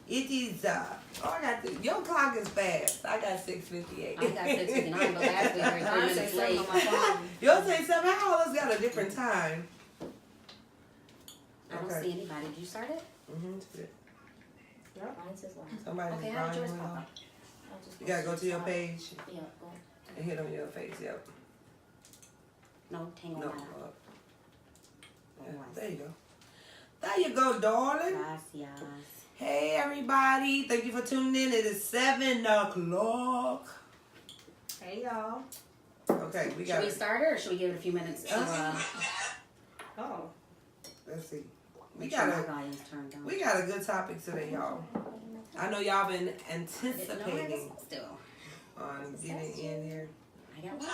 It is, your clock is fast. I got 6:58. I got 6:59, but last week we were 3 minutes late. You'll say something. How all us got a different time? I don't see anybody. Did you start it? Mm-hmm. Yep. Mine says live. Somebody's okay, how did yours pop up? You gotta go to your page. Yeah, go. And hit on your face, yep. No, tangle No. on Yeah, there you go. There you go, darling. Gracias. Hey, everybody. Thank you for tuning in. It is 7 o'clock. Hey, y'all. Okay, we got Should we start it or should we give it a few minutes to, Oh. let's see. make sure my volume's turned down? We got a good topic today, y'all. I know y'all been No, anticipating still. on getting in here. I got water.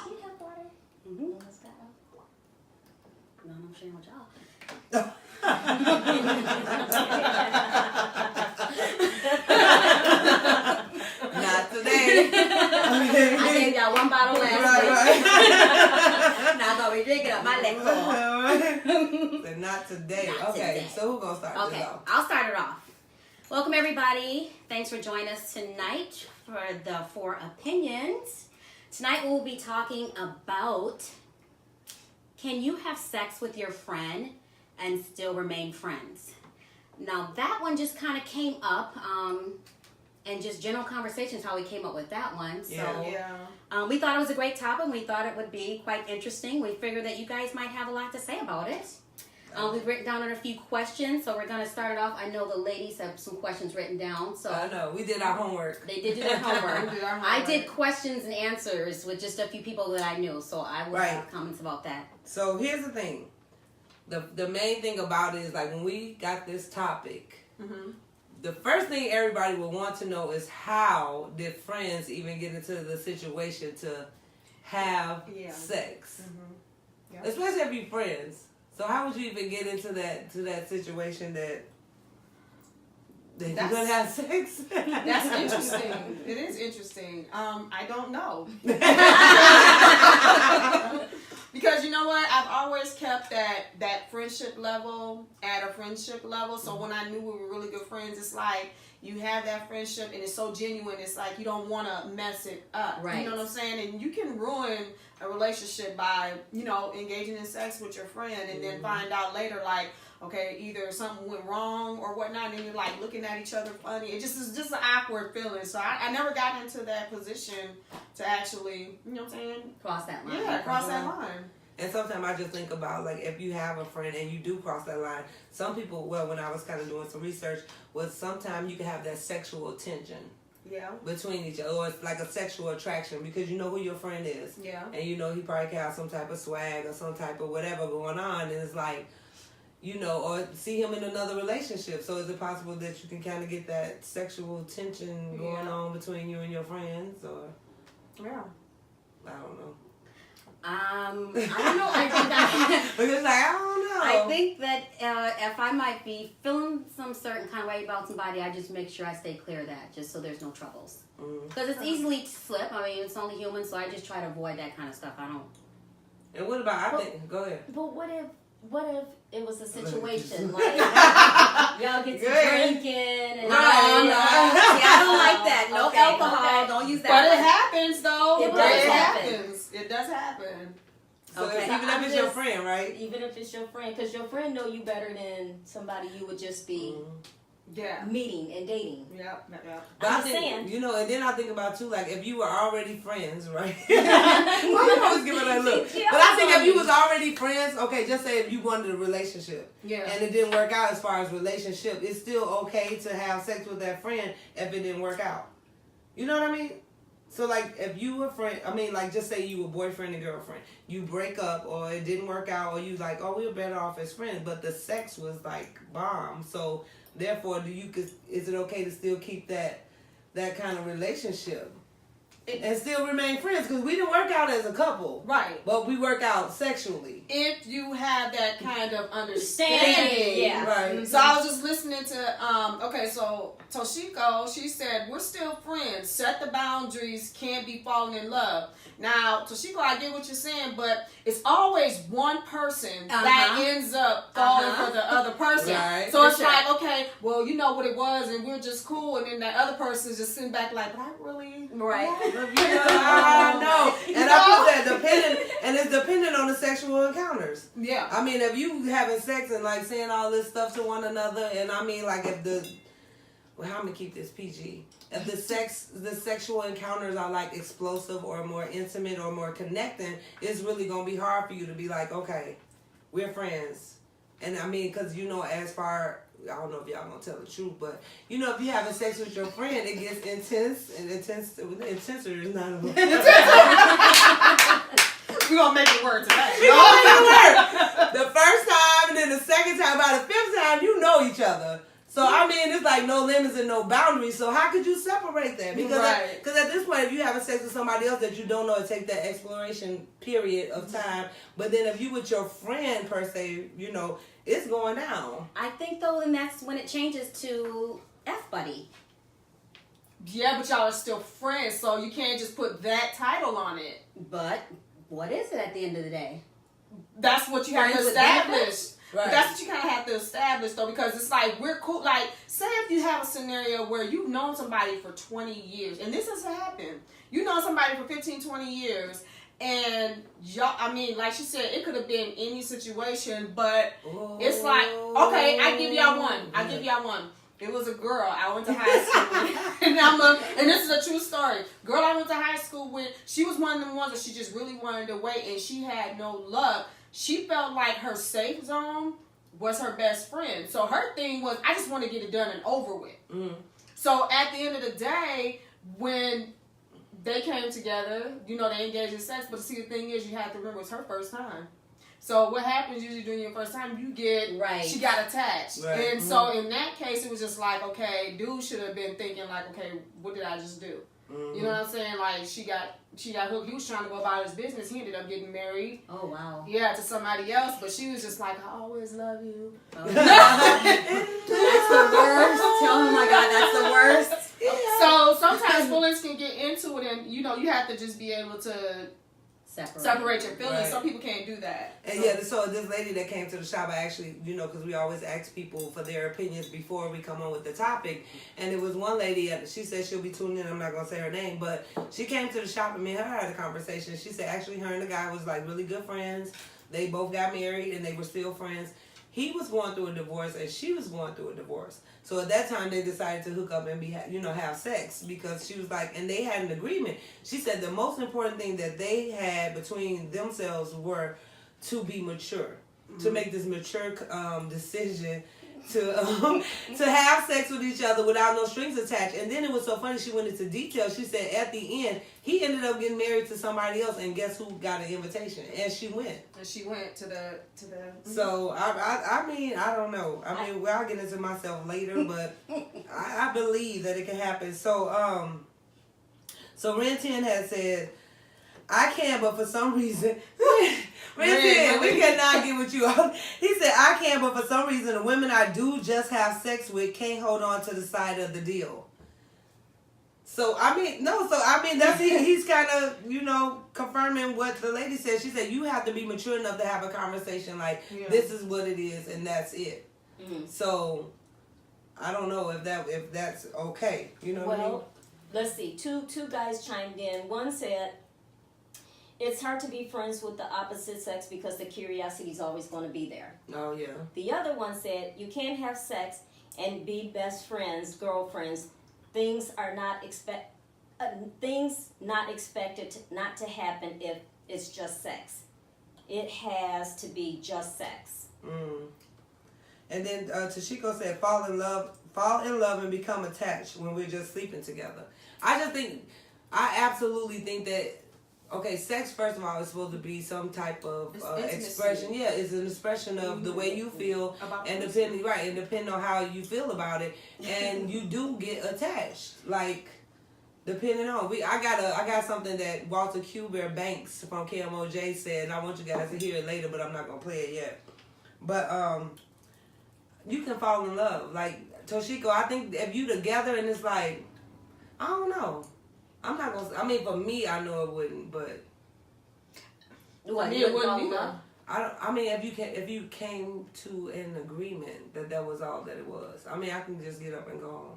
You have water? Mm-hmm. No, I'm sharing with y'all. Not today. I gave y'all one bottle last week. Now I'm going to be drinking up my leg. But not today. Not okay, today. so who's going to start this Okay, off? I'll start it off. Welcome, everybody. Thanks for joining us tonight for the 4 Opinions. Tonight we'll be talking about, can you have sex with your friend and still remain friends? Now, that one just kind of came up, and just general conversations, how we came up with that one. So, we thought it was a great topic. We thought it would be quite interesting. We figured that you guys might have a lot to say about it. We've written down a few questions, so we're going to start it off. I know the ladies have some questions written down. So I know. We did our homework. They did do their homework. I did questions and answers with just a few people that I knew, so I will have comments about that. So here's the thing. The main thing about it is, like, when we got this topic, the first thing everybody would want to know is, how did friends even get into the situation to have sex? Yep. Especially if you're friends. So how would you even get into that situation that you're gonna have sex? That's interesting. It is interesting. I don't know. Because you know what? I've always kept that friendship level at a friendship level. So when I knew we were really good friends, it's like you have that friendship and it's so genuine. It's like you don't want to mess it up. Right. You know what I'm saying? And you can ruin a relationship by, engaging in sex with your friend and then find out later, like, okay, either something went wrong or whatnot, and you're like looking at each other funny. It just is just an awkward feeling. So I never got into that position to actually, you know what I'm saying? Cross that line. Yeah, cross that line. And sometimes I just think about, like, if you have a friend and you do cross that line, some people, when I was kind of doing some research, was sometimes you can have that sexual tension. Yeah. Between each other, or it's like a sexual attraction because you know who your friend is. Yeah. And you know he probably can have some type of swag or some type of whatever going on, and it's like, or see him in another relationship. So is it possible that you can kind of get that sexual tension going on between you and your friends, or? Yeah. I don't know. I don't know. I think that Because I don't know. I think that if I might be feeling some certain kind of way about somebody, I just make sure I stay clear of that, just so there's no troubles. Because it's easily to slip. I mean, it's only human, so I just try to avoid that kind of stuff. I don't. And what about? Go ahead. But what if it was a situation like y'all get to drinking and I don't like that. No alcohol. Don't use that. But it happens though. It does happen. It does happen. So even if it's your friend, right? Even if it's your friend, because your friend know you better than somebody you would just be meeting and dating. Yep. But I'm I think, saying. and then I think about too, like, if you were already friends, right? Why you always give her that look? But I think if you was already friends, okay, just say if you wanted a relationship, and it didn't work out as far as relationship, it's still okay to have sex with that friend if it didn't work out. You know what I mean? So, like, if you were just say you were boyfriend and girlfriend, you break up or it didn't work out, or you like, oh, we were better off as friends, but the sex was like bomb. So therefore, is it okay to still keep that kind of relationship and still remain friends? Because we didn't work out as a couple, right? But we work out sexually. If you have that kind of understanding, right. Mm-hmm. So I was just listening to so Toshiko, she said we're still friends. Set the boundaries. Can't be falling in love. Now, Toshiko, I get what you're saying, but it's always one person that ends up falling for the other person. Right. So it's like, okay, well, you know what it was, and we're just cool, and then that other person's just sitting back like, but I really right. I know. And I put that dependent, and it's dependent on the sexual encounters. Yeah. I mean, if you having sex and like saying all this stuff to one another, and I mean, like if how I'm gonna keep this PG. If the sexual encounters are like explosive or more intimate or more connecting, it's really gonna be hard for you to be like, okay, we're friends. And I mean, because as far, I don't know if y'all gonna tell the truth, but if you're having sex with your friend, it gets intense, and intenser is not a word. We're gonna make it work today. We're gonna make it work. The first time, and then the second time, by the fifth time, you know each other. So, I mean, it's like no limits and no boundaries. So, how could you separate that? Because at this point, if you having sex with somebody else that you don't know, it takes that exploration period of time. But then if you with your friend, per se, it's going down. I think, though, and that's when it changes to F-buddy. Yeah, but y'all are still friends, so you can't just put that title on it. But what is it at the end of the day? That's what you have to establish. Right. But that's what you kind of have to establish, though, because it's like, we're cool. Like, say if you have a scenario where you've known somebody for 20 years, and this has happened. You know somebody for 15, 20 years, and y'all, I mean, like she said, it could have been any situation, but it's like, okay, I give y'all one. It was a girl I went to high school with, and this is a true story. Girl I went to high school with, she was one of them ones that she just really wanted to wait, and she had no luck. She felt like her safe zone was her best friend. So her thing was, I just want to get it done and over with. Mm. So at the end of the day, when they came together, they engaged in sex. But see, the thing is, you have to remember, it was her first time. So what happens usually during your first time, she got attached. Right. And so in that case, it was just like, okay, dude should have been thinking like, okay, what did I just do? Mm-hmm. You know what I'm saying? Like, she got hooked. He was trying to go about his business. He ended up getting married. Oh, wow. Yeah, to somebody else. But she was just like, I always love you. Oh. That's the worst. Oh, my God, that's the worst. Yeah. So sometimes feelings can get into it, and, you have to just be able to separate your feelings. Right. Some people can't do that. And so this lady that came to the shop, I actually, because we always ask people for their opinions before we come on with the topic. And it was one lady, she said she'll be tuning in. I'm not going to say her name, but she came to the shop and me and her had a conversation. She said actually her and the guy was like really good friends. They both got married and they were still friends. He was going through a divorce and she was going through a divorce. So at that time they decided to hook up and have sex, because she was like, and they had an agreement. She said the most important thing that they had between themselves were to be mature, to make this mature decision to have sex with each other without no strings attached. And then it was so funny, she went into detail. She said at the end he ended up getting married to somebody else, and guess who got an invitation? And she went. And she went to the. So I mean, I don't know. I mean, I'll get into myself later, but I believe that it can happen. So Ren 10 had said, I can, but for some reason, Ren 10, we cannot get with you. He said, I can, but for some reason, the women I do just have sex with can't hold on to the side of the deal. So, that's he's kind of, confirming what the lady said. She said, you have to be mature enough to have a conversation like, this is what it is, and that's it. Mm-hmm. So, I don't know if that's okay. You know what I mean? Let's see. Two guys chimed in. One said, it's hard to be friends with the opposite sex because the curiosity is always going to be there. Oh, yeah. The other one said, you can't have sex and be best friends, girlfriends. Things not expected not to happen if it's just sex. It has to be just sex. Mm. And then Tashiko said, fall in love and become attached when we're just sleeping together. I absolutely think that, okay, sex, first of all, is supposed to be some type of expression. Yeah, it's an expression of the way you feel, and depending on how you feel about it, and you do get attached. Like, depending on I got something that Walter Cuber Banks from KMOJ said, and I want you guys to hear it later, but I'm not gonna play it yet. But you can fall in love. Like Toshiko, I think if you together and it's like, I don't know. I'm not gonna. I mean, for me, I know it wouldn't, but me, it wouldn't either. I mean, if you came to an agreement that was all that it was. I mean, I can just get up and go home.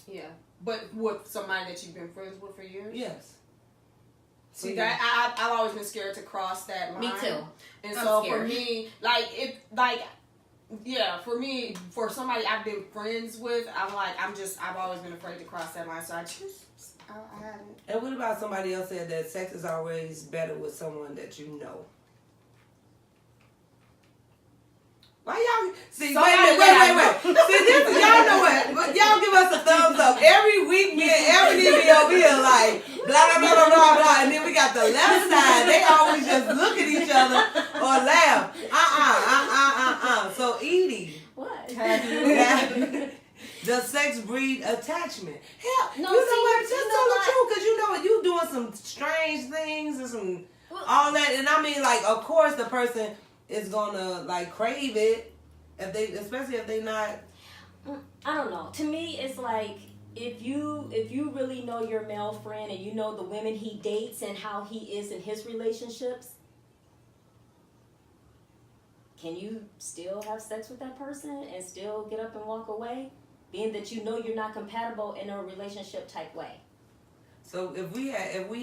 Yeah, but with somebody that you've been friends with for years. Yes. See that I've always been scared to cross that line. Me too. And I'm so scared. for me, for me, for somebody I've been friends with, I've always been afraid to cross that line. So I hadn't. And what about somebody else said that sex is always better with someone that you know? Why y'all see? Wait. See this? Y'all know what? But y'all give us a thumbs up every week. Me and Ebony be over here like blah blah blah blah blah blah, and then we got the left side. They always just look at each other or laugh. So Edie, What? does sex breed attachment? Hell, No, you know see, what? you Just know tell the what? truth, cause you know what? You doing some strange things and some all that, and I mean, like, of course, the person is gonna like crave it especially if they not. I don't know. To me, it's like if you really know your male friend and you know the women he dates and how he is in his relationships, can you still have sex with that person and still get up and walk away, being that you know you're not compatible in a relationship type way? So if we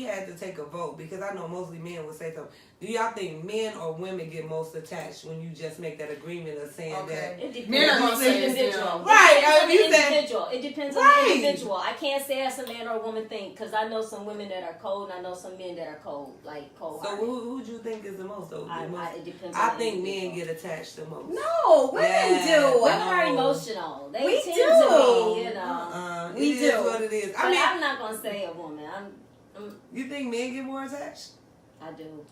had to take a vote, because I know mostly men would say something, do y'all think men or women get most attached when you just make that agreement of saying that? It depends Men are on gonna the say individual. Right, It depends on the individual. I can't say as a man or a woman think, because I know some women that are cold and I know some men that are cold. So who do you think is the most though? It depends. I on the think individual. men get attached the most. No, women do. Women are emotional. They We tend do. to be, It We is do. what it is. But I'm not gonna say a woman. You think men get more attached? I do.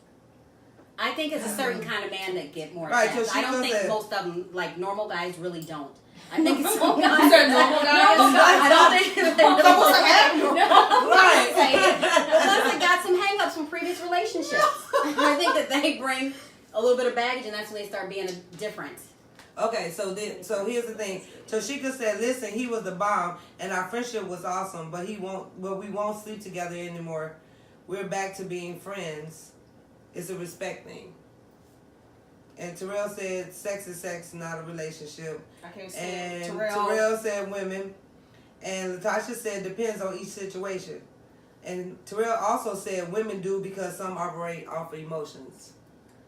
I think it's a certain kind of man that get more Right, attached. so she I don't think said- most of them, like normal guys, really don't. I think some guys. You said normal guys? I don't think they really Someone's like, Right. the ones that got some hang-ups from previous relationships. I think that they bring a little bit of baggage, and that's when they start being different. Okay, so here's the thing. Toshika said, "Listen, he was the bomb, and our friendship was awesome, but we won't sleep together anymore. We're back to being friends. It's a respect thing." And Terrell said, "Sex is sex, not a relationship." I can't And say Terrell said, "Women." And Latasha said, "Depends on each situation." And Terrell also said, "Women do because some operate off of emotions."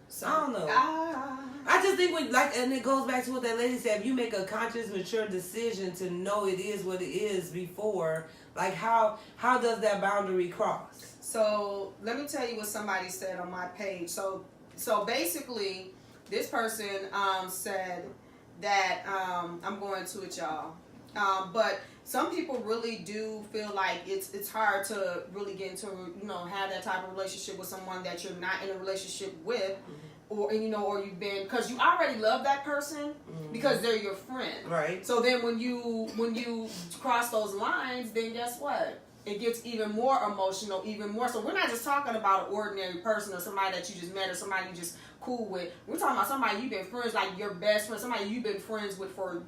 So, I don't know. I just think and it goes back to what that lady said. If you make a conscious, mature decision to know it is what it is before, like how does that boundary cross? So let me tell you what somebody said on my page. So basically, this person said that I'm going to it, y'all. But some people really do feel like it's hard to really get into have that type of relationship with someone that you're not in a relationship with, or you've been, because you already love that person because they're your friend. Right. So then when you cross those lines, then guess what? It gets even more emotional, even more. So we're not just talking about an ordinary person or somebody that you just met or somebody you just cool with. We're talking about somebody you've been friends, like your best friend, somebody you've been friends with for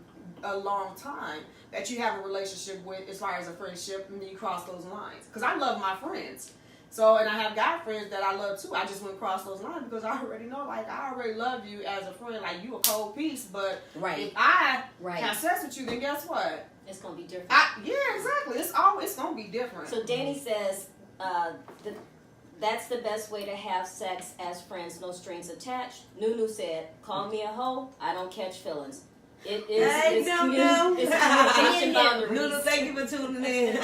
a long time, that you have a relationship with as far as a friendship, and then you cross those lines. Because I love my friends. So, and I have guy friends that I love too. I just wouldn't cross those lines because I already know, like, I already love you as a friend. Like, you a cold piece, but if I have sex with you, then guess what? It's gonna be different. Yeah, exactly. It's gonna be different. So Danny says that's the best way to have sex as friends, no strings attached. Nunu said, "Call me a hoe, I don't catch feelings." It is it's communication boundaries. Nunu, thank you for tuning in.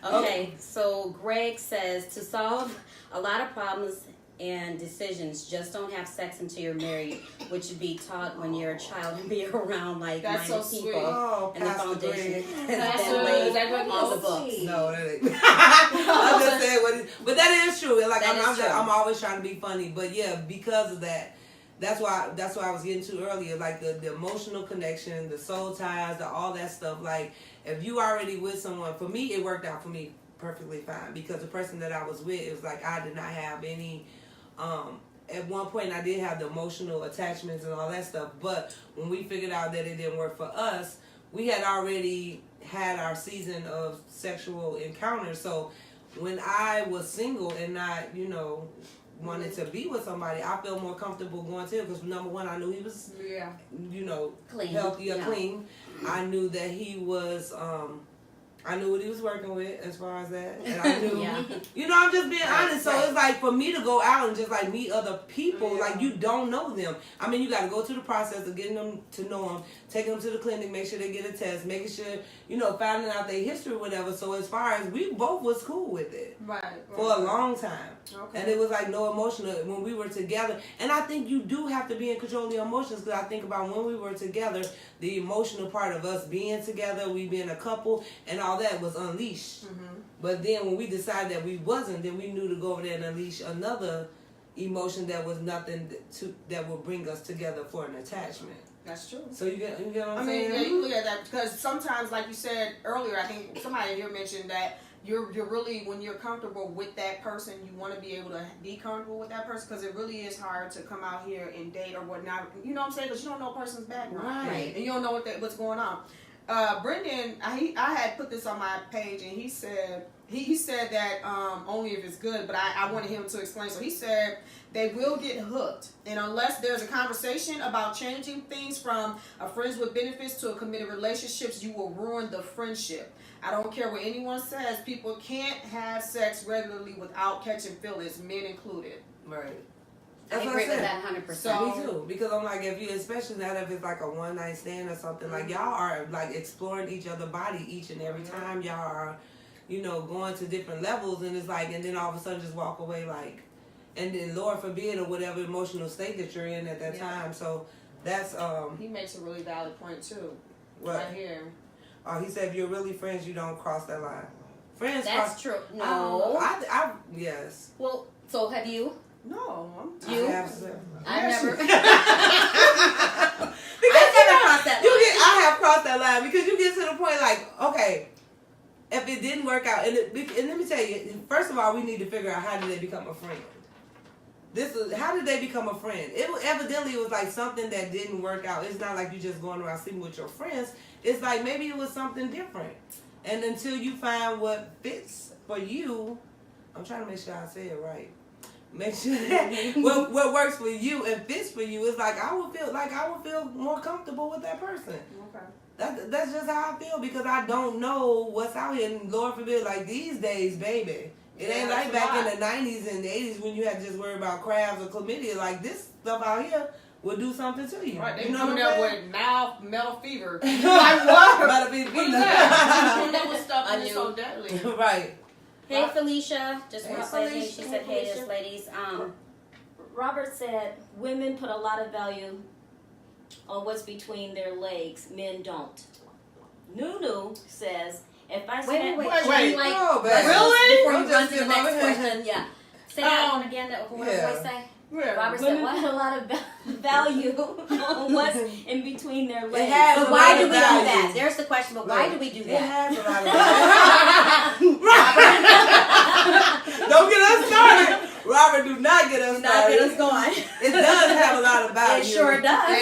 Okay, so Greg says, to solve a lot of problems and decisions, just don't have sex until you're married, which should be taught when you're a child and be around like-minded That's so people. sweet. Oh, And the Pastor foundation Greg. has been laid Is that what on the he books. is? No, that ain't. I'm just saying but that is true. Like That is true. I'm always trying to be funny, but yeah, because of that. That's why I was getting to earlier, like the emotional connection, the soul ties, all that stuff. Like if you already with someone, for me it worked out for me perfectly fine because the person that I was with, it was like I did not have any. At one point I did have the emotional attachments and all that stuff, but when we figured out that it didn't work for us, we had already had our season of sexual encounters. So when I was single and not, wanted to be with somebody, I felt more comfortable going to him because number one, I knew he was, clean, healthy or clean. I knew that he was, I knew what he was working with as far as that. And I knew, I'm just being honest. So it's like for me to go out and just like meet other people, like you don't know them. I mean, you got to go through the process of getting them to know them, taking them to the clinic, make sure they get a test, making sure, finding out their history or whatever. So as far as we both was cool with it. Right. For a long time. Okay. And it was like no emotional when we were together. And I think you do have to be in control of your emotions because I think about when we were together, the emotional part of us being together, we being a couple, and all that was unleashed. Mm-hmm. But then when we decided that we wasn't, then we knew to go over there and unleash another emotion that was nothing that would bring us together for an attachment. That's true. So you get what I'm saying? Yeah, you look at that because sometimes, like you said earlier, I think somebody here mentioned that you're really, when you're comfortable with that person, you want to be able to be comfortable with that person because it really is hard to come out here and date or whatnot. You know what I'm saying? Because you don't know a person's background. Right. And you don't know what's going on. Brendan, I had put this on my page and he said that only if it's good, but I wanted him to explain. So he said they will get hooked, and unless there's a conversation about changing things from a friends with benefits to a committed relationships, you will ruin the friendship. I don't care what anyone says, people can't have sex regularly without catching feelings, men included. Right. I agree with that 100%. So, me too, because I'm like, if you, especially now if it's like a one night stand or something, like y'all are like exploring each other's body each and every time. Y'all are, going to different levels, and it's like, and then all of a sudden just walk away like, and then Lord forbid or whatever emotional state that you're in at that time. So that's he makes a really valid point too. What? Right here. Oh, he said if you're really friends, you don't cross that line. Friends. That's true. No. I yes. Well, so have you? No, you? I've never. crossed that line. I have crossed that line because you get to the point like, okay, if it didn't work out, and let me tell you, first of all, we need to figure out how did they become a friend. How did they become a friend? Evidently it was like something that didn't work out. It's not like you just going around sleeping with your friends. It's like maybe it was something different. And until you find what fits for you, I'm trying to make sure I say it right. Make sure that what works for you and fits for you is like I would feel more comfortable with that person. Okay. That's just how I feel because I don't know what's out here. And Lord forbid, like these days, baby. It ain't like back in the 90s and the 80s when you had to just worry about crabs or chlamydia. Like this stuff out here will do something to you. Right, they coming up with metal fever. Like what? Metal fever. What is that? You know what stuff is so deadly. Right. Hey Felicia, just want to say hey. She said hey, Felicia. ladies. Robert said women put a lot of value on what's between their legs. Men don't. Nunu says if I wait. Wait. Like, really? Before you run to the next question, yeah. Say that one again. What did I say? Yeah. Robert women said what? put a lot of value on what's in between their legs. But why do we do that? There's the question. But why do we do It that? has a lot of value. Don't get us started. Robert, do not get us started. Not get us going. It does have a lot of value. It sure does.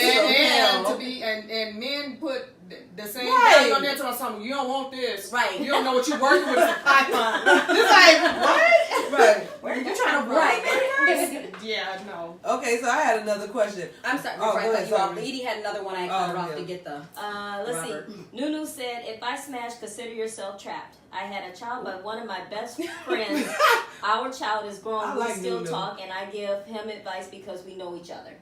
And men put the same value on there to something. You don't want this. Right. You don't know what you're working with. It's a python. It's like, what? Right. Where are you trying to Right. Yeah, no. Okay, so I had another question. I'm sorry. Oh, Before I go cut ahead, you off, sorry. Edie had another one I cut her off to get the. Let's Robert. see. Nunu said, if I smash, consider yourself trapped. I had a child, but one of my best friends, our child is grown, we still Nunu. talk, and I give him advice because we know each other.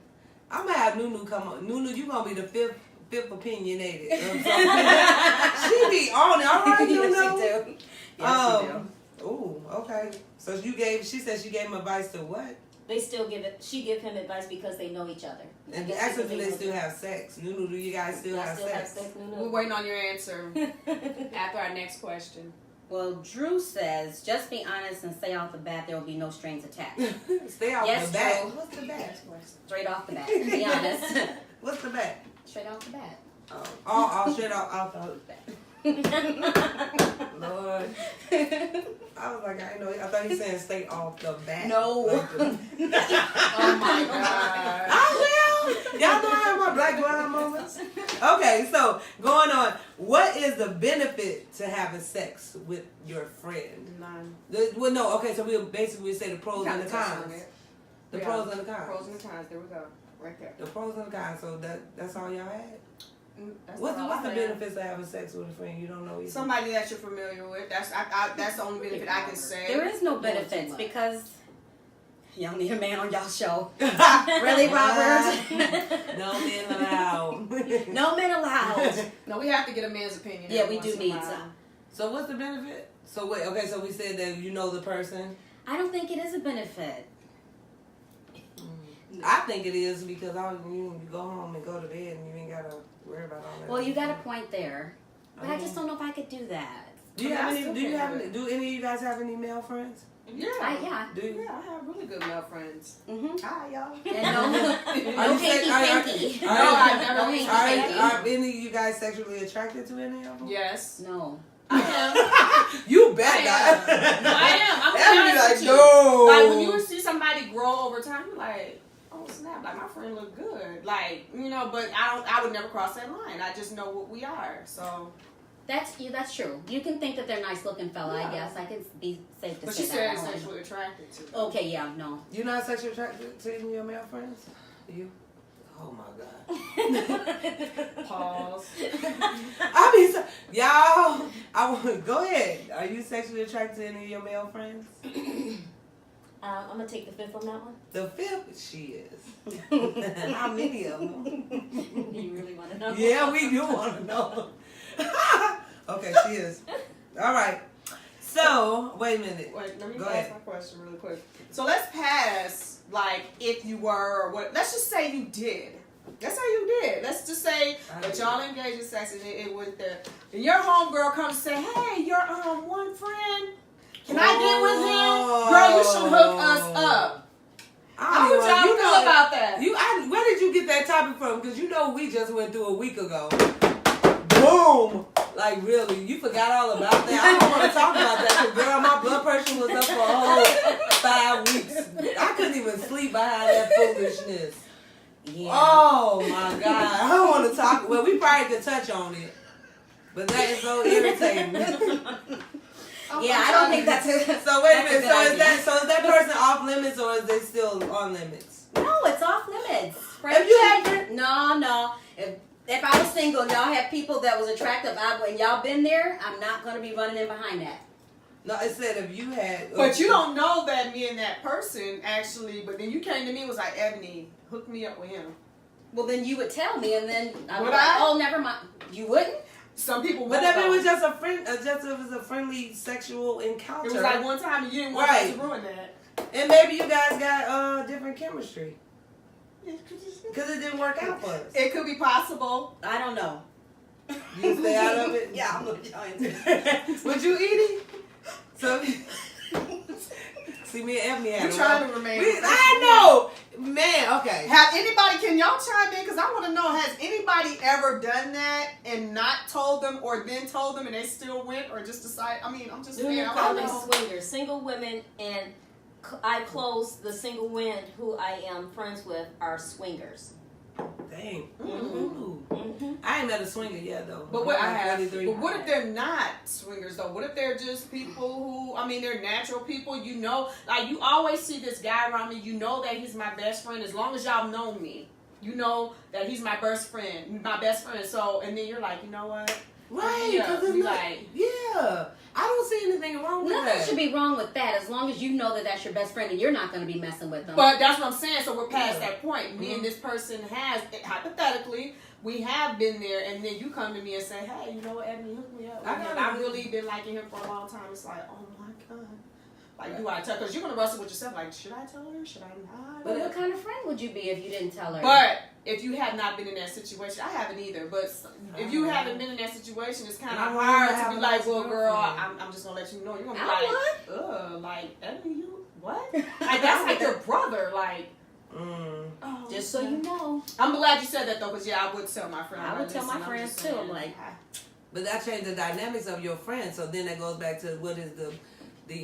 I'm going to have Nunu come on. Nunu, you going to be the fifth opinionated. She be on it. All right, Nunu. Yes, she do. Yes, she do. Ooh, okay. So she said she gave him advice to what? She give him advice because they know each other. And actually, do they still have sex? Nunu, do you guys still have sex? We're waiting on your answer after our next question. Well, Drew says, just be honest and say off the bat there will be no strings attached. Stay off Yes, the bat. Drew. What's the bat? Straight off the bat. Be honest. What's the bat? Straight off the bat. Oh, straight off the bat. Lord. I was like, I know. I thought he said stay off the bat. No. Like Oh my God. I will. Y'all know I have my black blind moments. Okay, so going on. What is the benefit to having sex with your friend? None. Well, no. Okay, so we'll basically say the pros and the cons. The pros and the cons. Pros and the cons. There we go. Right there. The pros and the cons. So that's all y'all had? What's the benefits of having sex with a friend you don't know either? Somebody that you're familiar with. That's the only benefit I can say. There is no benefits because y'all need a man on y'all show. Really, Robert? No men allowed. No men allowed. No, we have to get a man's opinion. Yeah, we do need some. So what's the benefit? So wait, okay, so we said that you know the person. I don't think it is a benefit. I think it is because you go home and go to bed and you ain't gotta worry about all that. Well, you got a point there, but I just don't know if I could do that. Do any of you guys have any male friends? Yeah. Do you? Yeah, I have really good male friends. Mm-hmm. Hi, y'all. And no hanky-panky. No, I've never No hanky-panky. Are any of you guys sexually attracted to any of them? Yes. No. I am. You bet I not. No, I am. I'm Everybody honest like, with you. no. Like, when you see somebody grow over time, you're like, oh snap, like my friend look good. Like, but I would never cross that line. I just know what we are. So That's true. You can think that they're nice looking fella, Yeah. I guess. I can be safe to but say you that. said sexually attracted to them. Okay, yeah, no. You're not sexually attracted to any of your male friends? You? Oh my God. Pause. I mean, y'all, go ahead. Are you sexually attracted to any of your male friends? I'm gonna take the fifth on that one. The fifth, she is. How many of them? Do you really want to know? Yeah, we do want to know. Okay, she is. All right. So, wait a minute. Wait, let me Go ask ahead. my question really quick. So let's pass, like, if you were, or what, let's just say you did. Let's say you did. Let's just say that y'all engaged in sex and it went there. And your homegirl comes and say, hey, your one friend, can I get with him? Girl, you should hook us up. How would y'all feel about that? Where did you get that topic from? Because we just went through a week ago. Boom! Like, really, you forgot all about that? I don't want to talk about that because, girl, my blood pressure was up for a whole 5 weeks. I couldn't even sleep behind that foolishness. Yeah. Oh, my God. I don't want to talk. Well, we probably could touch on it. But that is so irritating. Yeah, I don't think that's it. So, wait a minute. So is that person off limits or is they still on limits? No, it's off limits. If you had No. If I was single and y'all had people that was attractive, and y'all been there, I'm not going to be running in behind that. No, it said if you had... But you don't know that me and that person actually, but then you came to me and was like, Ebony, hook me up with him. Well, then you would tell me, and then I would Would like, I? oh, never mind. You wouldn't? Some people But won't, that though. was just a friend. It was a friendly sexual encounter. It was like one time and you didn't want Right. to ruin that. And maybe you guys got different chemistry because it didn't work out for us. It could be possible. I don't know. You stay out of it. Yeah, I'm going to join you. Would you eat it? So see, me and Ebony had. You're trying to remain. I know, man. Okay. Can y'all chime in? Because I want to know, has anybody ever done that and not told them, or then told them and they still went, or just decided? I mean, I'm just saying. I Call want me to know. swingers, single women, and I close the single women who I am friends with are swingers. Dang. Mm-hmm. I ain't met a swinger yet though. But what I'm I have, 43. but what if they're not swingers though? What if they're just people who, I mean, they're natural people? Like you always see this guy around me. You know that he's my best friend. As long as y'all know me, you know that he's my best friend. So, and then you're like, you know what? Right? Yeah, Because it's you not. like- Yeah. I don't see anything wrong with Nothing that. should be wrong with that as long as you know that that's your best friend and you're not going to be messing with them. But that's what I'm saying. So we're past Yeah. that point. Me and this person hypothetically, we have been there, and then you come to me and say, hey, you know what, Ebony, hook me up. I've really been liking him for a long time. It's like, oh my God. Like, do I tell? Because you're going to wrestle with yourself. Like, should I tell her? Should I not? But what kind of friend would you be if you didn't tell her? But if you have not been in that situation, I haven't either. But if you haven't been in that situation, it's kind of hard to be like, well, girl, I'm just going to let you know. You're going to be like, like, Ebony, you, what? Like, that's like your brother. Like, oh, just so you know. I'm glad you said that, though, because, I would tell my friend. I would tell my friends, too. I'm like, But that changed the dynamics of your friend. So then that goes back to what is the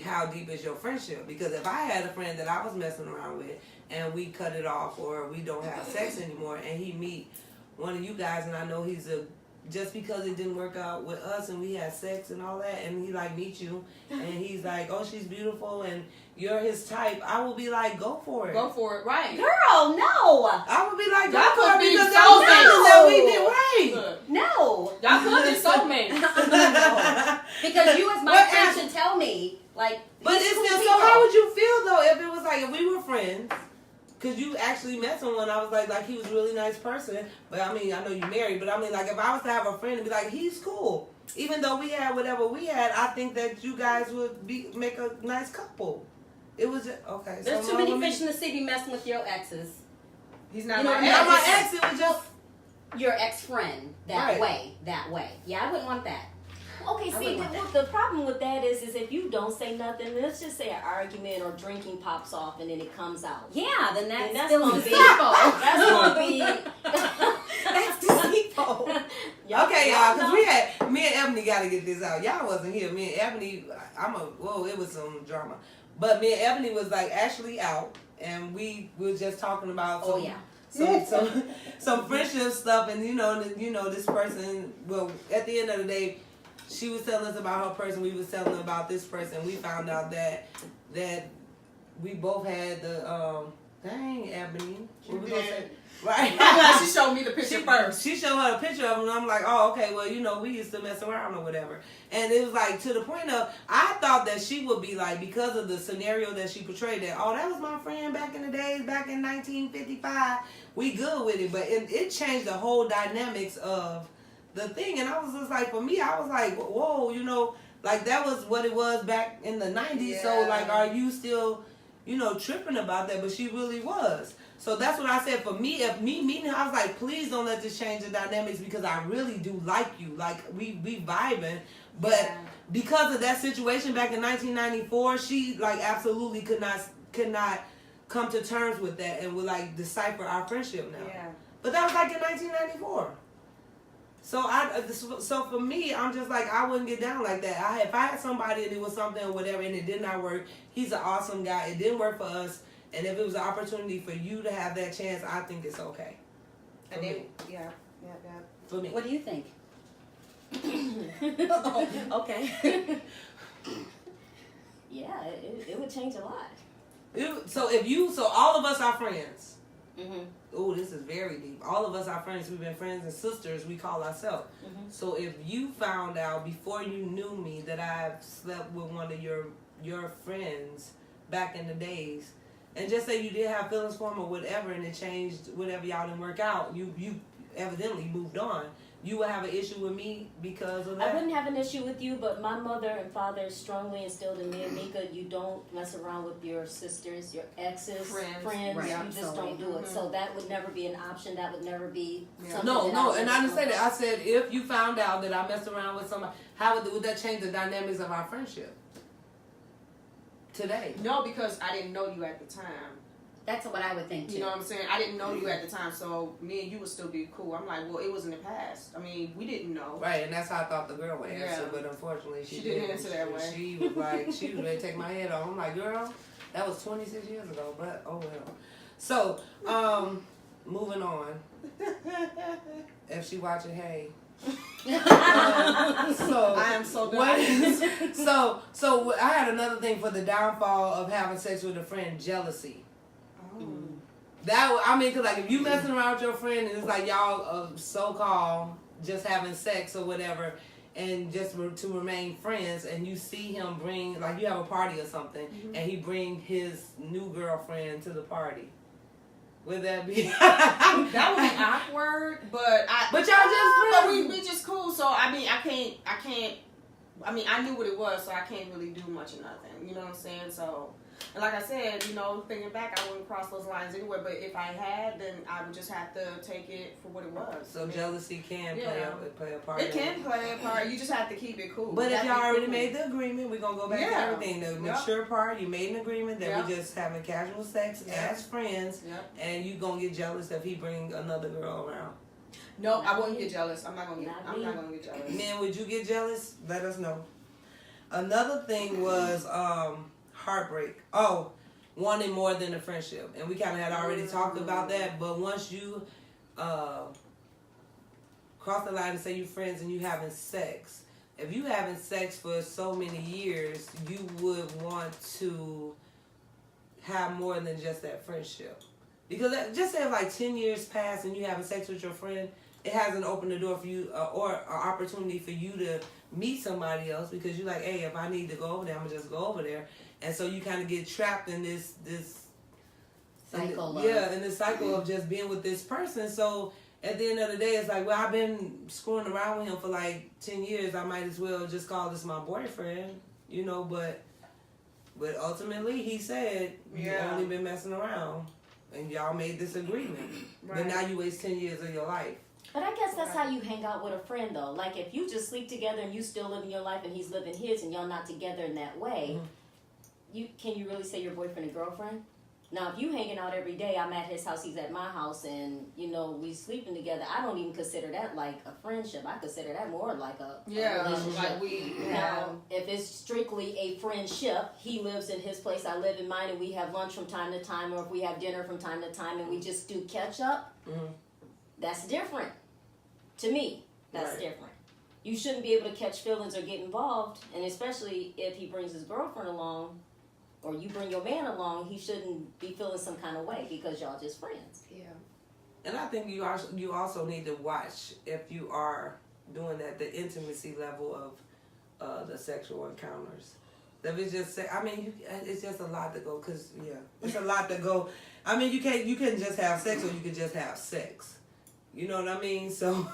how deep is your friendship? Because if I had a friend that I was messing around with and we cut it off or we don't have sex anymore and he meet one of you guys and I know he's a just because it didn't work out with us and we had sex and all that, and he like meet you and he's like, oh, she's beautiful and you're his type, I will be like, go for it. Go for it, right? Girl, no. I would be like, go Y'all for could it be because that was something that we did right. Look, No. y'all could be soulmates. Because you as my What friend else? should tell me, like, But these it's cool still, so people. how would you feel though if it was like, if we were friends, because you actually met someone, I was like he was a really nice person, but I mean, I know you married, but I mean, like if I was to have a friend and be like, he's cool, even though we had whatever we had, I think that you guys would make a nice couple. It was just, okay. There's too many fish in the sea be messing with your exes. He's not You know, my not Not my ex. ex, it was just, Your ex-friend that Right. way. Yeah, I wouldn't want that. Okay, I see, wouldn't want that. the problem with that is if you don't say nothing, let's just say an argument or drinking pops off and then it comes out. Yeah, then that's, Then that's still gonna be- deceitful. That's gonna be. That's deceitful. okay, y'all, because we had, me and Ebony got to get this out. Y'all wasn't here. Me and Ebony, it was some drama. But me and Ebony was like actually out, and we were just talking about some, Oh, yeah. some friendship stuff, and you know this person. Well, at the end of the day, she was telling us about her person. We was telling her about this person. We found out that we both had the dang Ebony. What we gonna say? Right. I'm glad she showed me the picture first. She showed her a picture of him, and I'm like, oh, okay, well, we used to mess around or whatever. And it was like, to the point of, I thought that she would be like, because of the scenario that she portrayed, that, oh, that was my friend back in the days, back in 1955. We good with it. But it changed the whole dynamics of the thing. And I was just like, for me, I was like, whoa, like that was what it was back in the 90s. Yeah. So, like, are you still, tripping about that? But she really was. So that's what I said. For me, if me meeting her, I was like, please don't let this change the dynamics because I really do like you. Like, we vibing. But because of that situation back in 1994, she, like, absolutely could not come to terms with that and would, like, decipher our friendship now. Yeah. But that was, like, in 1994. So for me, I'm just like, I wouldn't get down like that. If I had somebody and it was something or whatever and it did not work, he's an awesome guy. It didn't work for us. And if it was an opportunity for you to have that chance, I think it's okay. And then, yeah. For me. What do you think? Okay. Yeah, it would change a lot. So all of us are friends. Mm-hmm. Oh, this is very deep. All of us are friends. We've been friends and sisters, we call ourselves. Mm-hmm. So if you found out before you knew me that I've slept with one of your friends back in the days, and just say you did have feelings for him or whatever, and it changed, whatever, y'all didn't work out, you evidently moved on, you would have an issue with me because of that? I wouldn't have an issue with you, but my mother and father strongly instilled in me and Mika, you don't mess around with your sisters, your exes, friends. Right. You just don't do it. So that would never be an option. That would never be something. No, that and I didn't say that. I said if you found out that I messed around with somebody, how would that change the dynamics of our friendship today? No, because I didn't know you at the time. That's what I would think too. You know what I'm saying? I didn't know you at the time, so me and you would still be cool. I'm like, well, it was in the past. I mean, we didn't know. Right, and that's how I thought the girl would answer, Yeah. but unfortunately She didn't answer that way. She was like, she was ready to take my head off. I'm like, girl, that was 26 years ago, but oh well. So, moving on. If she watching, hey. So I am so done. so I had another thing for the downfall of having sex with a friend: jealousy. Cause like if you messing around with your friend and it's like y'all so-called just having sex or whatever, and just to remain friends, and you see him bring, like you have a party or something, and he bring his new girlfriend to the party. Would that be? That would be awkward, but But y'all just friends. But we just cool. So I mean, I can't. I mean, I knew what it was, so I can't really do much of nothing. You know what I'm saying? So, and like I said, thinking back, I wouldn't cross those lines anyway. But if I had, then I would just have to take it for what it was. So jealousy can play a part. It can play a part. You just have to keep it cool. But if y'all already made the agreement, we're going to go back to Yeah. everything. The mature part, you made an agreement that we just having casual sex as friends, and you going to get jealous if he bring another girl around. No, I wouldn't get jealous. I'm not gonna get jealous. Men, would you get jealous? Let us know. Another thing was heartbreak. Oh, wanting more than a friendship. And we kind of had already talked about that, but once you cross the line and say you're friends and you having sex. If you having sex for so many years, you would want to have more than just that friendship. Because just say if like 10 years pass and you having sex with your friend, it hasn't opened the door for you or an opportunity for you to meet somebody else, because you're like, hey, if I need to go over there, I'm going to just go over there. And so you kind of get trapped in this cycle. In this cycle of just being with this person. So at the end of the day, it's like, well, I've been screwing around with him for like 10 years. I might as well just call this my boyfriend, but ultimately he said, you've only been messing around. And y'all made this agreement. Right. But now you waste 10 years of your life. But I guess that's how you hang out with a friend, though. Like, if you just sleep together and you still living your life and he's living his and y'all not together in that way, can you really say you're boyfriend and girlfriend? Now, if you hanging out every day, I'm at his house, he's at my house, and, we sleeping together, I don't even consider that like a friendship. I consider that more like a relationship. Now, if it's strictly a friendship, he lives in his place, I live in mine, and we have lunch from time to time, or if we have dinner from time to time, and we just do catch up, that's different. To me, that's different. You shouldn't be able to catch feelings or get involved, and especially if he brings his girlfriend along, or you bring your man along, he shouldn't be feeling some kind of way because y'all just friends. Yeah. And I think you also need to watch if you are doing that, the intimacy level of the sexual encounters. If it's just, it's just a lot to go. It's a lot to go. I mean, you can just have sex, or you can just have sex. You know what I mean? So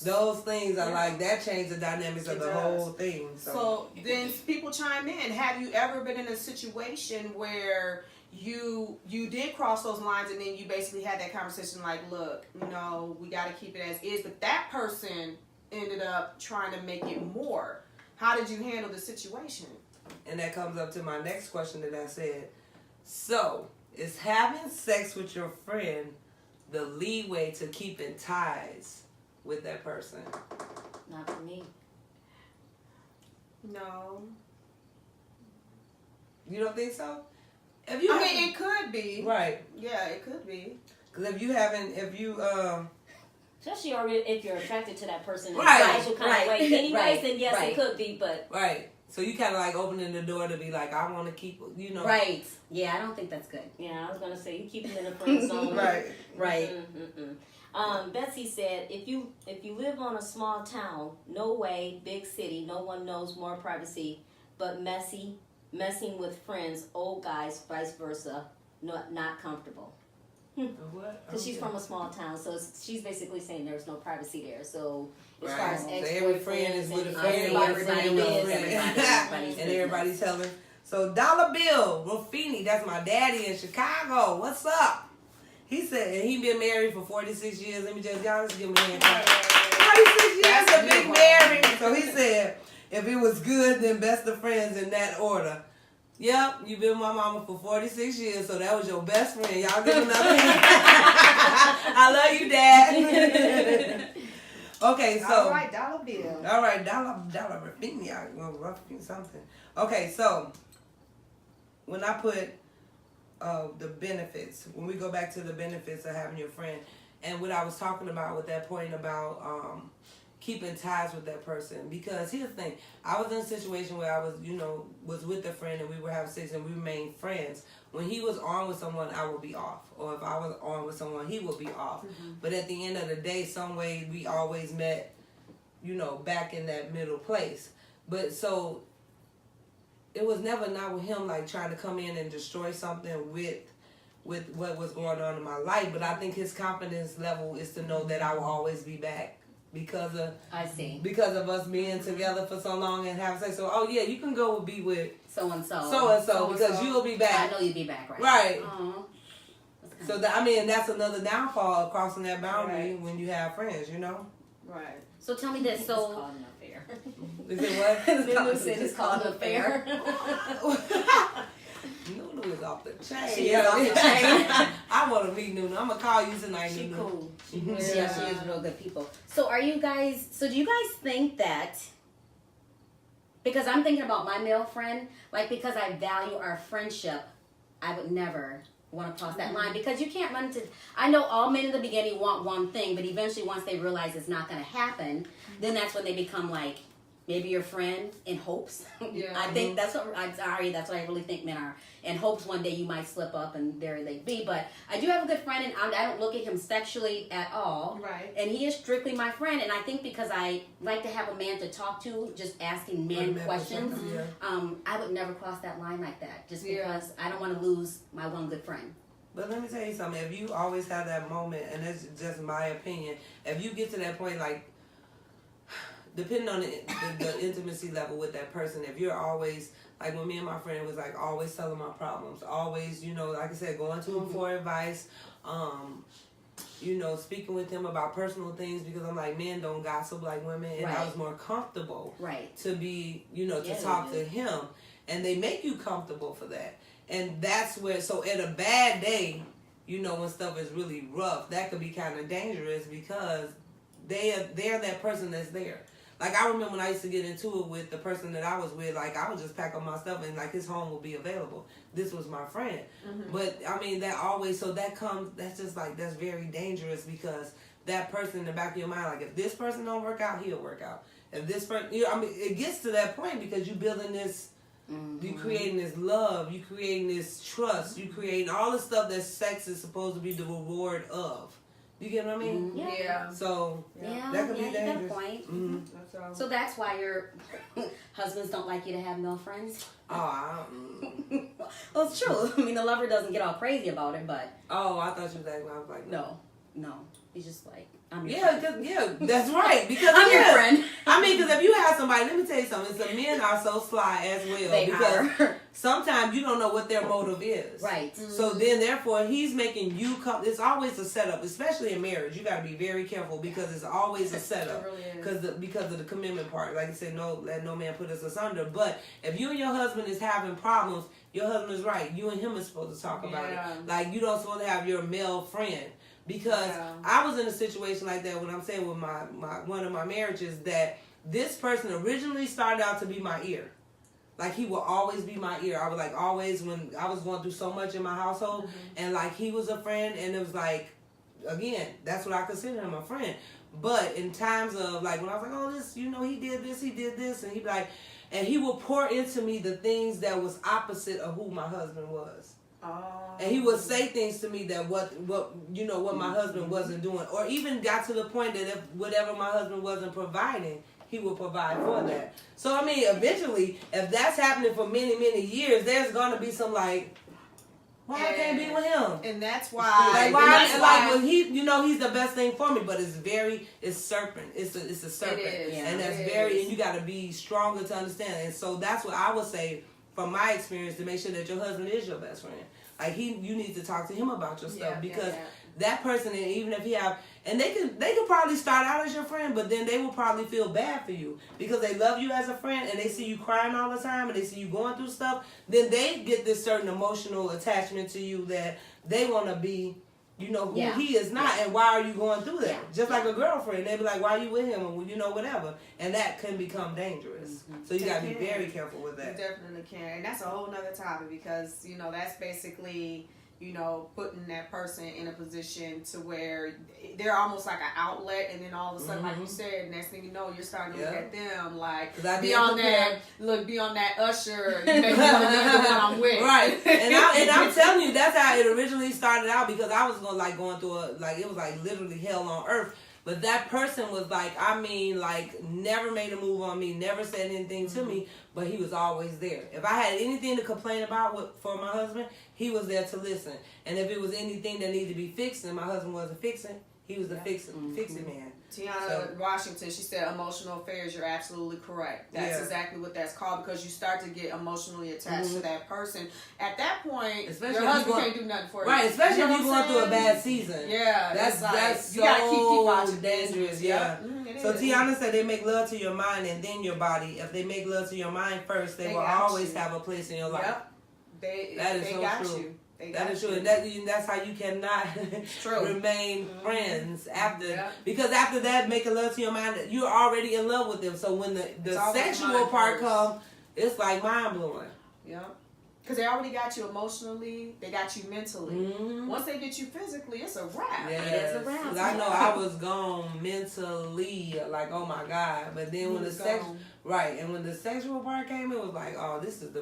those things are like, that change the dynamics of the whole thing. So then people chime in. Have you ever been in a situation where you did cross those lines and then you basically had that conversation like, look, we got to keep it as is, but that person ended up trying to make it more. How did you handle the situation? And that comes up to my next question that I said. So, is having sex with your friend the leeway to keeping ties with that person? Not for me. No. You don't think so? It could be. Right. Yeah, it could be. Because especially if you're attracted to that person in a right, special kind of way anyways, then yes, it could be, but... Right. So you kind of like opening the door to be like, I want to keep, Right. Yeah, I don't think that's good. Yeah, I was going to say, you keep them in a friend zone. Right. Betsy said, if you live on a small town, no way, big city, no one knows more privacy, but messing with friends, old guys, vice versa, not comfortable. What? Because she's from a small town, so she's basically saying there's no privacy there. So as far as every friend is with a friend, everybody knows everybody. And everybody telling. So Dollar Bill Ruffini, that's my daddy in Chicago. What's up? He said, and he been married for 46 years. Let me just, y'all just give me a hand clap. 46 years, that's a big marriage. So he said, if it was good, then best of friends in that order. Yep, you've been with my mama for 46 years, so that was your best friend. Y'all give another hand. I love you, Dad. Okay, so. All right, Dollar Bill. All right, Dollar Ruffini. I'm going to Ruffini something. Okay, so when I put the benefits, when we go back to the benefits of having your friend, and what I was talking about with that point about keeping ties with that person, because here's the thing, I was in a situation where I was, was with a friend and we were having sex and we remained friends. When he was on with someone, I would be off, or if I was on with someone, he would be off. But at the end of the day, some way we always met, back in that middle place. But so it was never not with him like trying to come in and destroy something with what was going on in my life. But I think his confidence level is to know that I will always be back. Because of us being together for so long and having sex. So, you can go be with so and so because you'll be back. I know you'll be back, right? Right. So that's another downfall of crossing that boundary when you have friends, Right. So tell me this. It's called an affair. Is it what? Nunu said it's called an affair. Nunu is off the chain. She is off the chain. I want to meet Nunu. I'm gonna call you tonight, She Nunu. cool. She is real good people. So do you guys think that, because I'm thinking about my male friend, like because I value our friendship, I would never want to cross that line, because you can't run into. I know all men in the beginning want one thing, but eventually once they realize it's not going to happen, then that's when they become like maybe your friend in hopes. Yeah. I think that's what I'm sorry. That's what I really think men are in hopes one day you might slip up and there they be. But I do have a good friend, and I don't look at him sexually at all. Right. And he is strictly my friend, and I think because I like to have a man to talk to, just asking men questions. I would never cross that line like that, just because I don't want to lose my one good friend. But let me tell you something. If you always have that moment, and it's just my opinion, if you get to that point, like, depending on the intimacy level with that person, if you're always, like when me and my friend was like always telling my problems, always, you know, like I said, going to him for advice, you know, speaking with him about personal things, because I'm like, men don't gossip like women, and I was more comfortable to be, you know, to talk to him, and they make you comfortable for that. And that's where, so at a bad day, you know, when stuff is really rough, that could be kind of dangerous, because they're that person that's there. Like, I remember when I used to get into it with the person that I was with, like, I would just pack up my stuff and, like, his home would be available. This was my friend. But, I mean, that always, so that comes, that's just, like, that's very dangerous, because that person in the back of your mind, like, if this person don't work out, he'll work out. If this person, you know, I mean, it gets to that point because you're building this, you creating this love, you creating this trust, you creating all the stuff that sex is supposed to be the reward of. You get what I mean? Yeah. So that could be dangerous. You got a point. So that's why your husbands don't like you to have male friends? Oh, well, it's true. I mean, the lover doesn't get all crazy about it, but... Oh, I thought you was like, I was like... No. He's just like, I'm your friend. That's right. Because I'm your friend. I mean, because if you have somebody, let me tell you something. Some men are so sly as well. They because sometimes you don't know what their motive is. Right. So then, therefore, he's making you come. It's always a setup, especially in marriage. You got to be very careful, because it's always a setup. It really is. Because of the commitment part. Like I said, no, let no man put us asunder. But if you and your husband is having problems, your husband is right. You and him are supposed to talk about it. Like, you don't supposed to have your male friend. Because I was in a situation like that when I'm saying with my one of my marriages, that this person originally started out to be my ear. Like, he will always be my ear. I was like, always, when I was going through so much in my household, and like, he was a friend, and it was like, again, that's what I consider him, a friend. But in times of, like, when I was like, oh, this, you know, he did this, and he'd be like, and he would pour into me the things that was opposite of who my husband was. And he would say things to me that what my husband wasn't doing, or even got to the point that if whatever my husband wasn't providing, he would provide for that. So I mean, eventually, if that's happening for many, many years, there's gonna be some like, why I can't be with him? And that's why, like, well, he, you know, he's the best thing for me, but it's serpent. It's a serpent, and that's very, and you got to be stronger to understand. And so that's what I would say, from my experience, to make sure that your husband is your best friend. Like, you need to talk to him about your stuff, because that person, and even if he have, and they could probably start out as your friend, but then they will probably feel bad for you because they love you as a friend, and they see you crying all the time, and they see you going through stuff. Then they get this certain emotional attachment to you that they want to be, you know, who he is not, and why are you going through that? Just like a girlfriend, they be like, why are you with him, and you know, whatever, and that can become dangerous. So you gotta be very careful with that. You definitely can, and that's a whole nother topic, because you know, that's basically, you know, putting that person in a position to where they're almost like an outlet, and then all of a sudden, like you said, next thing you know, you're starting to look at them like, be on that Usher, you make me want to be the one I'm with. Right. And I'm telling you, that's how it originally started out, because I was going through it was like literally hell on earth. But that person was like, I mean, like, never made a move on me, never said anything to me, but he was always there. If I had anything to complain about for my husband, he was there to listen. And if it was anything that needed to be fixed and my husband wasn't fixing, he was the fixing man. Tiana Washington, she said, emotional affairs, you're absolutely correct. That's exactly what that's called, because you start to get emotionally attached to that person. At that point, especially your husband can't do nothing for you. Right, especially if you're going through a bad season. Yeah, that's you gotta keep watching. Dangerous. Yeah. So Tiana said they make love to your mind and then your body. If they make love to your mind first, they will always have a place in your life. Yep. That is so got true. You. That is true, and that's how you cannot remain friends after, because after that, making love to your mind, you're already in love with them. So when the sexual part comes, it's like mind blowing. Yep. because they already got you emotionally, they got you mentally. Mm-hmm. Once they get you physically, it's a wrap. Yes. It is a wrap. 'Cause I know I was gone mentally, like, oh my God. But then when the and when the sexual part came, it was like, oh, this is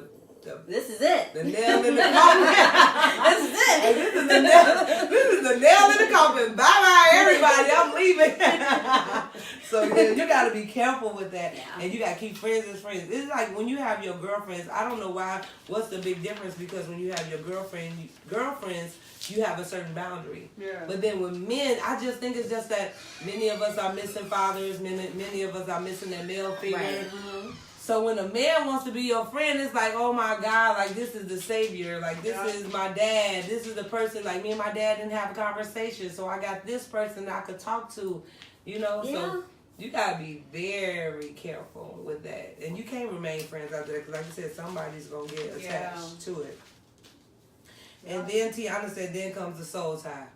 this is it. the nail in the coffin. This is it. And this is the nail in the coffin. Bye bye, everybody. I'm leaving. So yeah, you got to be careful with that, and you got to keep friends as friends. It's like when you have your girlfriends. I don't know why. What's the big difference? Because when you have your girlfriends, you have a certain boundary. Yeah. But then with men, I just think it's just that many of us are missing fathers. Many of us are missing that male figure. Right. Mm-hmm. So when a man wants to be your friend, it's like, oh my God, like this is the savior. Like this is my dad. This is the person, like me and my dad didn't have a conversation. So I got this person I could talk to, So you got to be very careful with that. And you can't remain friends after that. Because like you said, somebody's going to get attached to it. And then Tiana said, then comes the soul tie.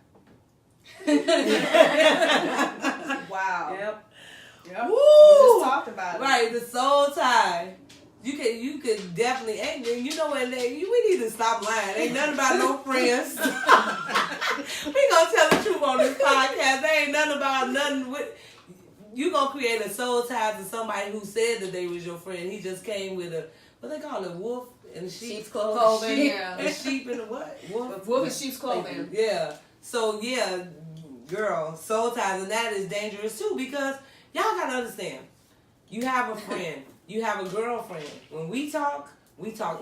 Wow. Yep. Yep. Woo! We just talked about it. Right, the soul tie. You could definitely, you know what, we need to stop lying. Ain't nothing about no friends. We gonna tell the truth on this podcast. There ain't nothing about nothing with, you gonna create a soul tie to somebody who said that they was your friend. He just came with a, what they call it, wolf and sheep's clothing. Yeah. A sheep and a what? Wolf in sheep's clothing. Yeah. So yeah, girl, soul ties, and that is dangerous too, because y'all gotta understand, you have a friend, you have a girlfriend. When we talk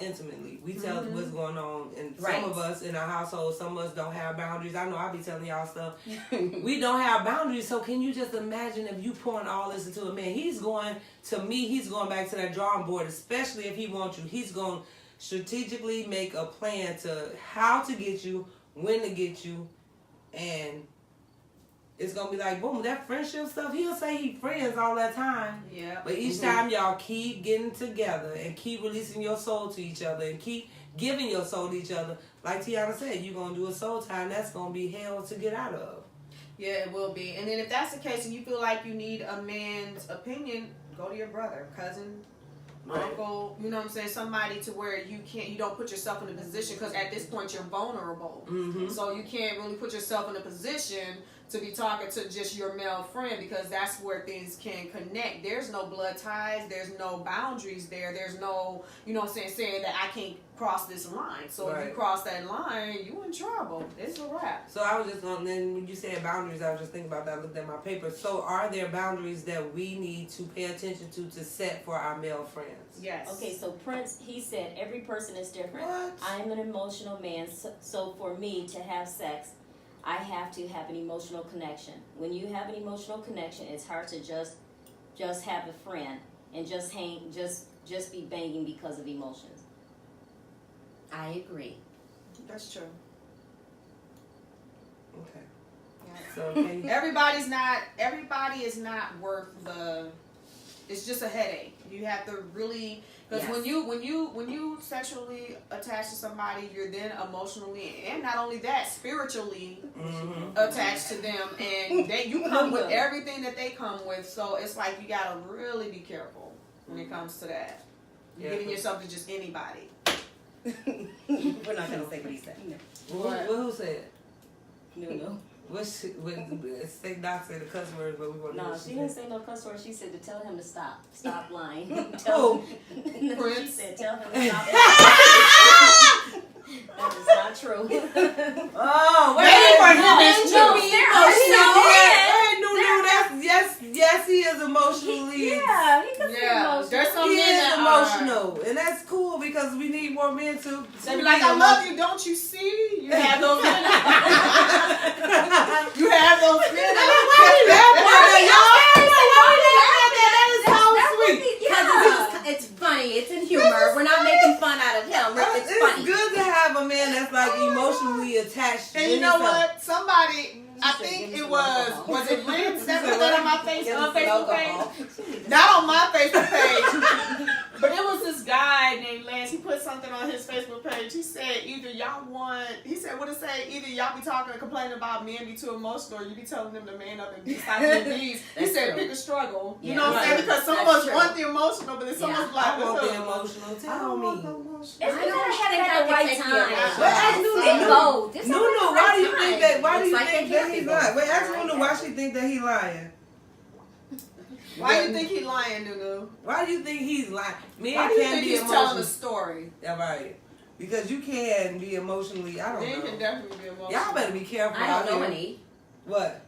intimately. We tell what's going on, and some of us in our household, some of us don't have boundaries. I know I be telling y'all stuff. We don't have boundaries, so can you just imagine if you pouring all this into a man? He's going back to that drawing board, especially if he wants you. He's going to strategically make a plan to how to get you, when to get you, and it's going to be like, boom, that friendship stuff, he'll say he friends all that time. Yeah. But each time y'all keep getting together and keep releasing your soul to each other and keep giving your soul to each other, like Tiana said, you're going to do a soul tie, and that's going to be hell to get out of. Yeah, it will be. And then if that's the case and you feel like you need a man's opinion, go to your brother, cousin, uncle, you know what I'm saying, somebody to where you don't put yourself in a position, because at this point you're vulnerable. So you can't really put yourself in a position to be talking to just your male friend, because that's where things can connect. There's no blood ties, there's no boundaries there's no, you know what I'm saying that I can't cross this line. So if you cross that line, you in trouble. It's a wrap. So I was just going, then when you said boundaries, I was just thinking about that. I looked at my paper. So are there boundaries that we need to pay attention to set for our male friends? Yes. Okay, so Prince, he said every person is different. What? I'm an emotional man, so for me to have sex, I have to have an emotional connection. When you have an emotional connection, it's hard to just have a friend and just be banging because of emotions. I agree. That's true. Okay. Yeah. So everybody is not worth it's just a headache. You have to really, because when you sexually attach to somebody, you're then emotionally and not only that, spiritually attached to them, and you come with everything that they come with. So it's like you gotta really be careful when it comes to that. You're giving yourself to just anybody. We're not gonna say what he said. Who said? No. Say not say the cuss words, but we want to. No, she didn't say no cuss words. She said to tell him to stop lying. Prince. She said tell him to stop lying. That is not true. Oh, yes, he is emotionally. Yeah, he can be emotional. There's some He men is that emotional, and that's cool because we need more men to. They be like, I love you, don't you see? You have those men. You have those men. It's funny. It's in humor. We're not making fun out of him. It's funny. It's good to have a man that's like emotionally attached. And you know what? Somebody, I think it was it Lynn that put that on my Facebook page? Not on my Facebook page. But it was this guy named Lance. He put something something on his Facebook page. He said either y'all want. He said what it say. Either y'all be talking and complaining about men be too emotional, or you be telling them to man up and be stop being bees. He said pick a struggle. You know what I'm saying? Because some of us want the emotional, but then some of us like I want the emotional. Tell me. It's because I haven't had the right time. Well, ask Nunu. Nunu, why do you think that? Why do you think that he's lying? Wait, ask Nunu why she think that he lying. Why do you think he's lying, Nunu? Why do you think he's lying? Men Why do you can think be he's emotional. telling a story? Yeah, right. Because you can be emotionally. I don't Men know. can definitely be emotional. Y'all better be careful. I out don't know here. any. What?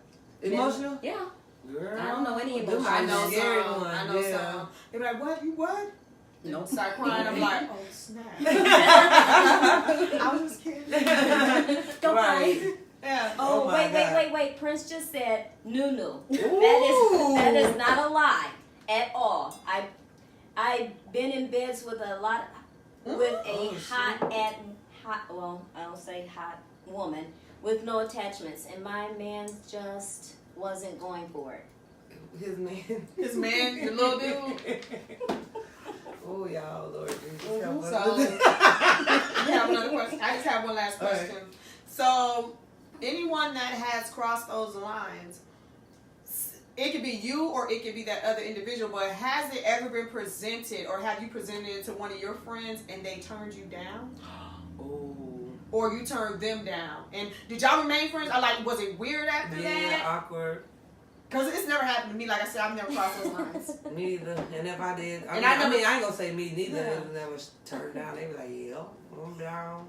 Emotional? Yeah. Girl. I don't know any Them emotional. might I be know scary some. ones, I know yeah. some. They be like, what? You what? Nope. Start crying. I'm like, oh snap. I was just kidding. Don't Right. cry. Yeah. Oh, Oh my God. wait. Prince just said Nunu. Ooh. That is not a lie at all. I've been in beds with a lot with a Oh, hot well, I don't say hot woman with no attachments, and my man just wasn't going for it. His man. His man, the little dude. Oh, y'all, Lord Jesus. So, help us. you have another question? I just have one last All right. question. So, anyone that has crossed those lines, it could be you or it could be that other individual, but has it ever been presented or have you presented it to one of your friends and they turned you down? Oh. Or you turned them down? And did y'all remain friends? Or like, was it weird after Yeah, that? awkward. Because it's never happened to me. Like I said, I've never crossed those lines. Me either. And if I did, I And mean, I never- I ain't gonna say me neither. Yeah. It was never turned down. They be like, yeah, I'm down.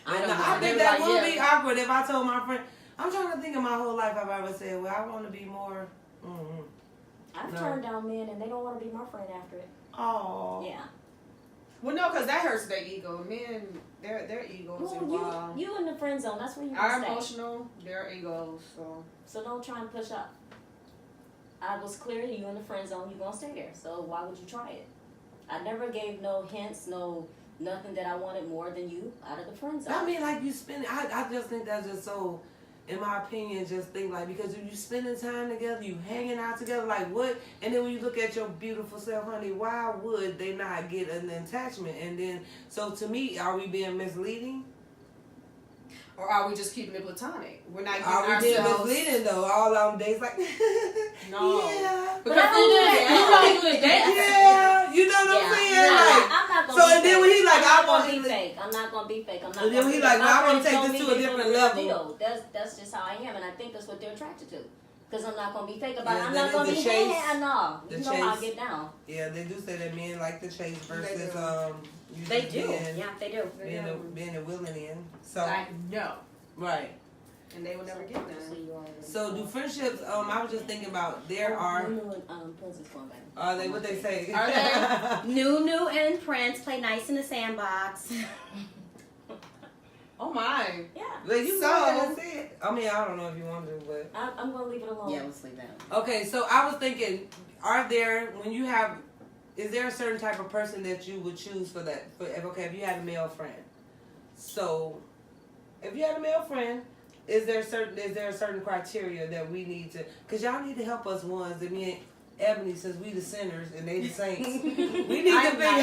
I don't know. I They think be that like, would yeah. be awkward if I told my friend. I'm trying to think of my whole life. I've ever said, well, I want to be more. Mm-hmm. I've No. turned down men, and they don't want to be my friend after it. Oh. Yeah. Well, no, because that hurts their ego. Men, their egos Well, involved. you in the friend zone. That's where you Our can stay. emotional, their egos. So don't try and push up. I was clear you in the friend zone, you're gonna stay there. So why would you try it? I never gave no hints, nothing that I wanted more than you out of the friend zone. I mean, like you spend. I just think that's just so. In my opinion, just think like because if you spending time together, you hanging out together, like what? And then when you look at your beautiful self, honey, why would they not get an attachment? And then, so to me, are we being misleading? Or are we just keeping it platonic? We're not Are we giving being ourselves. misleading though? All on days like, No. yeah, Because I don't do that. you don't do that. yeah, you know what I'm saying? Like, I'm not gonna so be and then fake. when he like, I'm I not want gonna to be fake. I'm not gonna be fake. I'm not And then gonna he be like, fake. well, I My wanna friends take know this me, to a they know different the real level. deal. That's just how I am, and I think that's what they're attracted to. Because I'm not gonna be fake about Yeah, it. I'm that not is gonna the be chase. no. The You know how I chase. get down. Yeah, they do say that men like the chase versus do. you They just do. being, Yeah, they do. being a willing in. So Like, no. right. And they will never get So that. you already So do friendships? I was just thinking about there Oh, are. Nunu and Prince is going back. Are they what they say? Are they? Nunu and Prince play nice in the sandbox. Oh my. Yeah. Well, you So- go ahead and say it. I mean, I don't know if you want to, but I'm gonna leave it alone. Yeah, let's leave that. okay. So I was thinking, are there when you have, is there a certain type of person that you would choose for that? If you had a male friend, so if you had a male friend. Is there a certain criteria that we need to? Cause y'all need to help us ones. That me and Ebony, since we the sinners and they the saints, we need to I'm figure not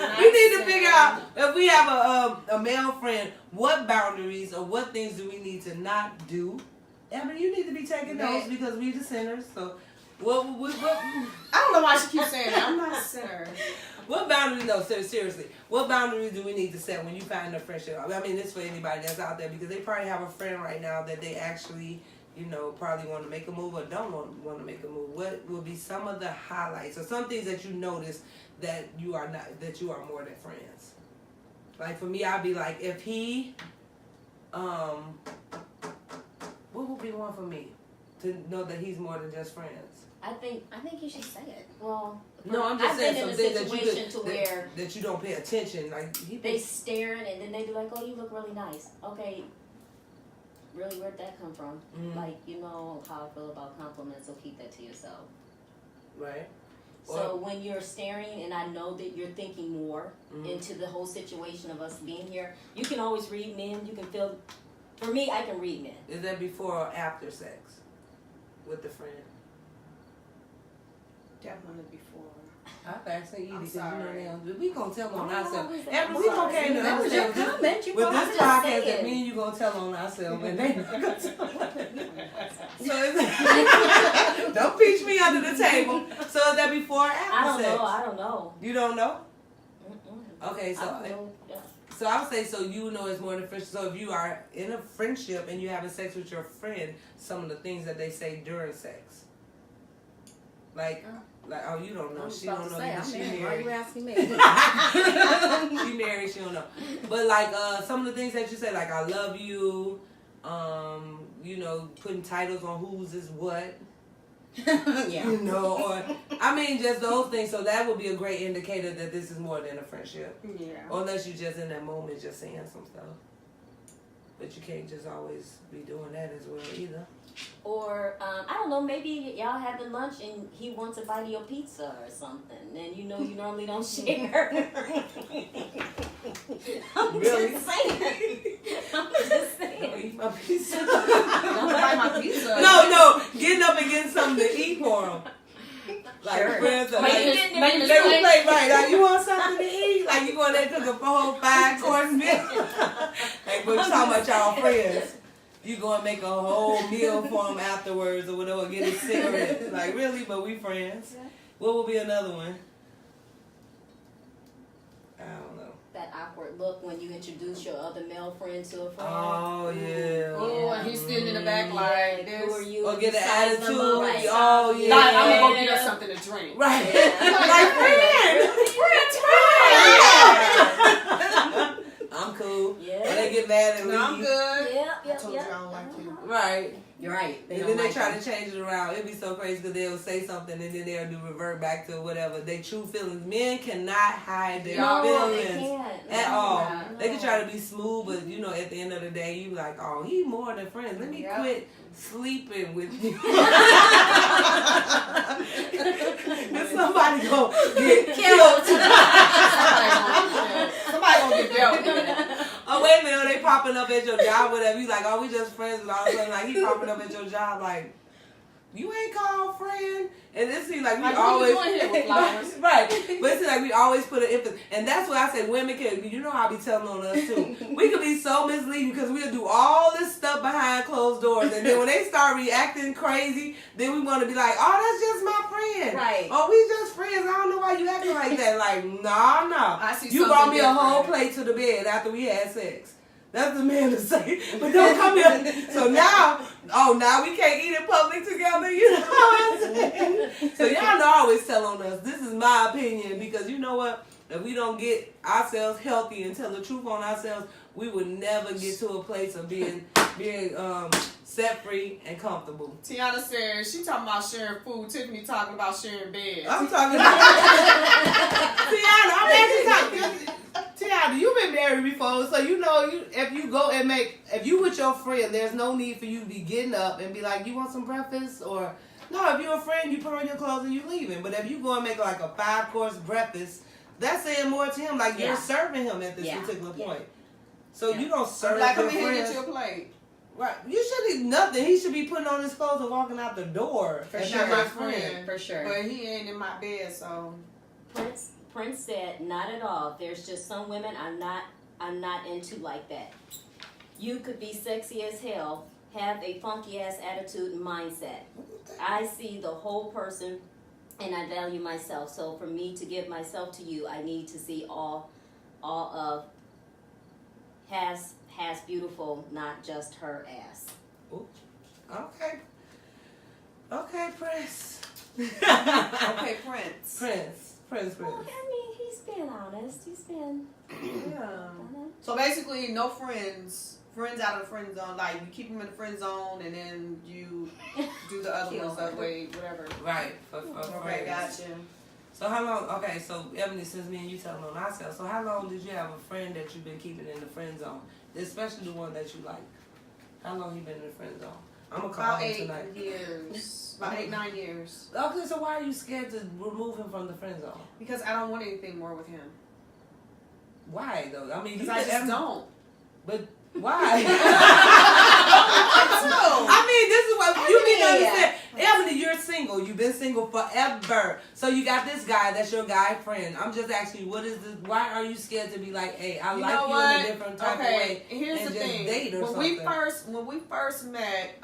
out. We need to figure out if we have a male friend, what boundaries or what things do we need to not do. Ebony, you need to be taking notes because we the sinners. So what I don't know why she keeps saying that. I'm not a sinner. what boundaries? No, seriously. What boundaries do we need to set when you find a friendship? I mean, this for anybody that's out there because they probably have a friend right now that they actually, probably want to make a move or don't want to make a move. What will be some of the highlights or some things that you notice that you are more than friends? Like for me, I'd be like, if he, what would be one for me to know that he's more than just friends? I think you should say it. well. No, I'm just I've saying been some in a things that you situation could, to where that you don't pay attention. Like they staring and then they be like, "Oh, you look really nice." Okay, really, where'd that come from? Mhm. Like, you know how I feel about compliments, so keep that to yourself. right. So when you're staring and I know that you're thinking more Mhm. into the whole situation of us being here, you can always read men. You can feel. For me, I can read men. Is that before or after sex with the friend? Definitely before. I've actually eaten because sorry. we gonna tell on ourselves. was that? Every I'm week sorry. okay to That was your understand comment. You with probably this just podcast said that it. me and you gonna tell on ourselves, and they not gonna tell on So it's, don't peach me under the table. So is that before or after sex? I don't know. You don't know? Mm-mm. Okay, I so don't know. Yeah. so I would say so you know it's more than friendship. So if you are in a friendship and you having sex with your friend, some of the things that they say during sex, like oh you don't know, I'm she about don't know to say, because she Why you married. asking me? She married, she don't know. But like some of the things that you say, like I love you, you know, putting titles on whose is what. Yeah. You know, or I mean just those things. So that would be a great indicator that this is more than a friendship. Yeah. Or unless you just in that moment just saying some stuff. But you can't just always be doing that as well either. Or I don't know, maybe y'all having lunch and he wants a bite of your pizza or something, and you know you normally don't share. I'm Really? just saying. I'm just saying. Eat my pizza. Don't buy my pizza. No, getting up and getting something to eat for them. Like Sure. friends are Making like, it- making it they would sweet. play right. Like you want something to eat? Like you going there to cook a whole 5-course meal? Like we're talking about y'all friends. You go and make a whole meal for them afterwards or whatever, get a cigarette. Like really, but we friends. What will be another one? I don't know. That awkward look when you introduce your other male friend to a friend. Oh yeah. Oh, and he's sitting in the back like Like, this. who are you? Or get an Size attitude. them up. Right. Oh yeah. Like, I'm gonna go get us something to drink. Right. Yeah. Like friends. I'm cool. Yeah. Or they get mad and No, I'm leave. good. Yep, I yep, told yep. you I don't like you. Right. You're right. And then they try to change it around. It'd be so crazy because they'll say something and then they'll do revert back to whatever. They true feelings. Men cannot hide their No, they feelings can't. at No, all. no. They can try to be smooth, but you know, at the end of the day, you like, oh, he more than friends. Let me Yep. quit sleeping with you. If somebody go get killed. Somebody gonna get dealt with. Oh, wait a minute, they popping up at your job, whatever. You like, oh, we just friends, and all of a sudden, like, he popping up at your job, like, you ain't called friend. And it seems like we Like, always. what you doing here with flowers? Right. But it seems like we always put an emphasis. And that's why I say women can, you know how I be telling on us too. We could be so misleading because we'll do all this stuff behind closed doors. And then when they start reacting crazy, then we want to be like, oh, that's just my friend. Right. Oh, we just friends. I don't know why you acting like that. Like, no. I see You brought me something a whole different. plate to the bed after we had sex. That's the man to say. But don't come here. So now we can't eat in public together. You know what I'm saying? So y'all know I always tell on us. This is my opinion because you know what? If we don't get ourselves healthy and tell the truth on ourselves, we would never get to a place of being set free and comfortable. Tiana says she talking about sharing food. Tiffany talking about sharing bed. I'm talking about Tiana. I'm actually talking. Tiana, you've been married before, so you know if you with your friend, there's no need for you to be getting up and be like, you want some breakfast? Or no, if you're a friend, you put on your clothes and you leaving. But if you go and make like a 5-course breakfast, that's saying more to him. Like you're serving him at this particular point. So you don't serve like, your come in here and friends. get your plate. Right. You should eat nothing. He should be putting on his clothes and walking out the door. For That's sure. not my My friend. For sure. But he ain't in my bed, so. Prince said, not at all. There's just some women I'm not into like that. You could be sexy as hell, have a funky ass attitude and mindset. I see the whole person and I value myself. So for me to give myself to you, I need to see all of has beautiful, not just her ass. Ooh. Okay. Okay, Prince. Okay, Prince. Prince. Well, I mean, he's been honest. He's been. Yeah. So basically, no friends. Friends out of the friend zone. Like, you keep them in the friend zone, and then you do the other ones that way, whatever. Right. For Okay, friends. gotcha. So how long? Okay, so Ebony, since me and you telling on ourselves, so how long did you have a friend that you've been keeping in the friend zone, especially the one that you like? How long he been in the friend zone? I'm gonna call About him 8 tonight. years. About 8-9 years. Okay, so why are you scared to remove him from the friend zone? Because I don't want anything more with him. Why though? I mean, Because I just don't. But why? So, I mean, this is what you need to understand. Ebony, you're single. You've been single forever. So you got this guy that's your guy friend. I'm just asking you, what is this? Why are you scared to be like, hey, I like you in a different type of way? Here's and the just thing. Date or when something. we first met,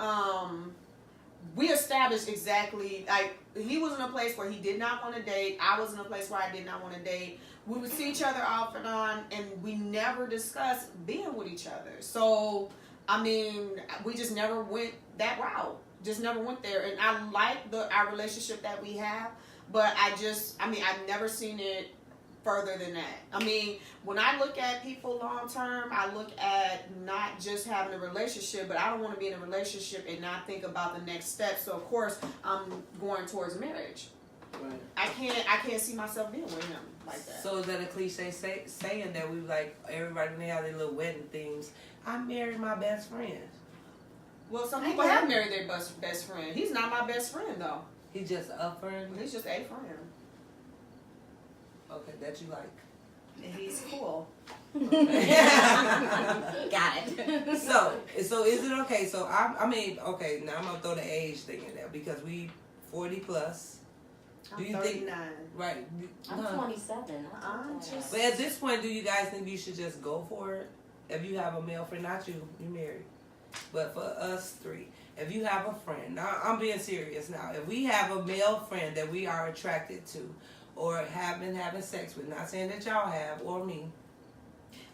we established exactly, like, he was in a place where he did not want to date. I was in a place where I did not want to date. We would see each other off and on, and we never discussed being with each other. So, I mean, we just never went that route. Just never went there. And I like our relationship that we have, but I've never seen it further than that. I mean, when I look at people long term, I look at not just having a relationship, but I don't want to be in a relationship and not think about the next step. So of course, I'm going towards marriage. Right. I can't see myself being with him like that. So is that a cliche saying that we like everybody may have their little wedding themes? I married my best friend. Well, some people have married their best friend. He's not my best friend though. He's just a friend. He's just a friend. Okay, that you like. And he's cool. Got it. So is it okay? So I mean, okay, now I'm gonna throw the age thing in there because we 40 plus. I'm Do you 39. think right? I'm 27. But at this point, do you guys think you should just go for it? If you have a male friend, not you married, but for us three, if you have a friend, now I'm being serious now. If we have a male friend that we are attracted to, or have been having sex with, not saying that y'all have or me.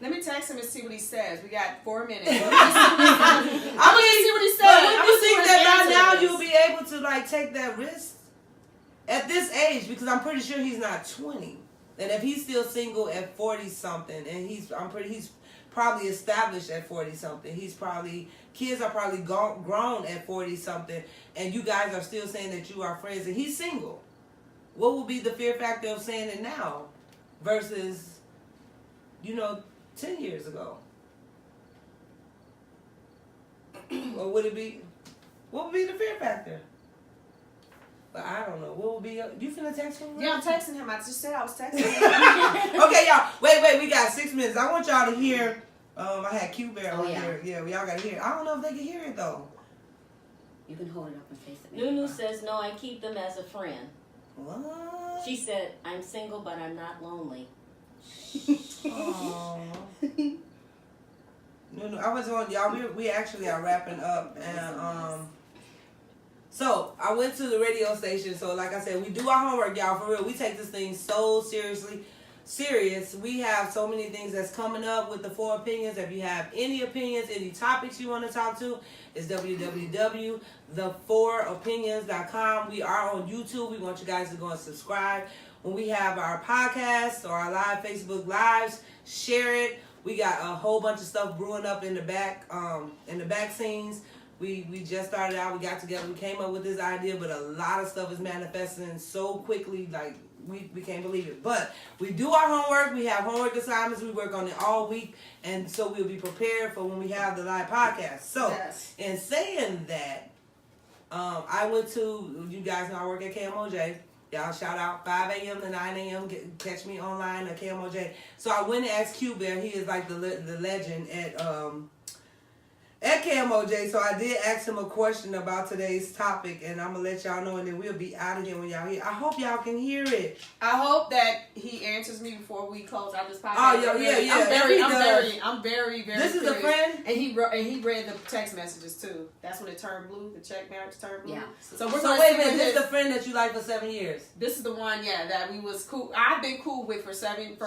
Let me text him and see what he says. We got 4 minutes. I mean, see what he says. But would you think that by now you'll be able to like take that risk at this age? Because I'm pretty sure he's not 20, and if he's still single at 40 something, and he's probably established at 40 something. Kids are probably grown at 40 something, and you guys are still saying that you are friends, and he's single. What would be the fear factor of saying it now versus, 10 years ago? Or what would be the fear factor? But I don't know. What would be you finna text him? Yeah, I'm texting him. I just said I was texting him. Okay, y'all. Wait. We got 6 minutes. I want y'all to hear. I had Q Bear on here. Yeah, y'all gotta hear it. I don't know if they can hear it though. You can hold it up and face it. Nunu says, no, I keep them as a friend. What? She said, I'm single, but I'm not lonely. Oh. No, I was on y'all. We actually are wrapping up, and so I went to the radio station. So like I said, we do our homework, y'all. For real, we take this thing so serious. We have so many things that's coming up with the 4 opinions. If you have any opinions, any topics you want to talk to, it's www.the4opinions.com. We are on YouTube. We want you guys to go and subscribe. When we have our podcasts or our live Facebook lives, share it. We got a whole bunch of stuff brewing up in the back scenes. We just started out. We got together. We came up with this idea, but a lot of stuff is manifesting so quickly, like we can't believe it. But we do our homework. We have homework assignments. We work on it all week, and so we'll be prepared for when we have the live podcast. So, in saying that, I went to, you guys know I work at KMOJ. Y'all shout out 5 a.m. to 9 a.m. Catch me online at KMOJ. So I went and asked Q Bear. He is like the legend at KMOJ. So I did ask him a question about today's topic, and I'm gonna let y'all know, and then we'll be out of here when y'all hear. I hope y'all can hear it. I hope that he answers me before we close out this podcast. Oh yeah. I'm very. This is a friend, and he read the text messages too. That's when it turned blue. The check marriage turned blue. Yeah. So we're wait a minute. This is the friend that you liked for 7 years. This is the one, that we was cool. I've been cool with for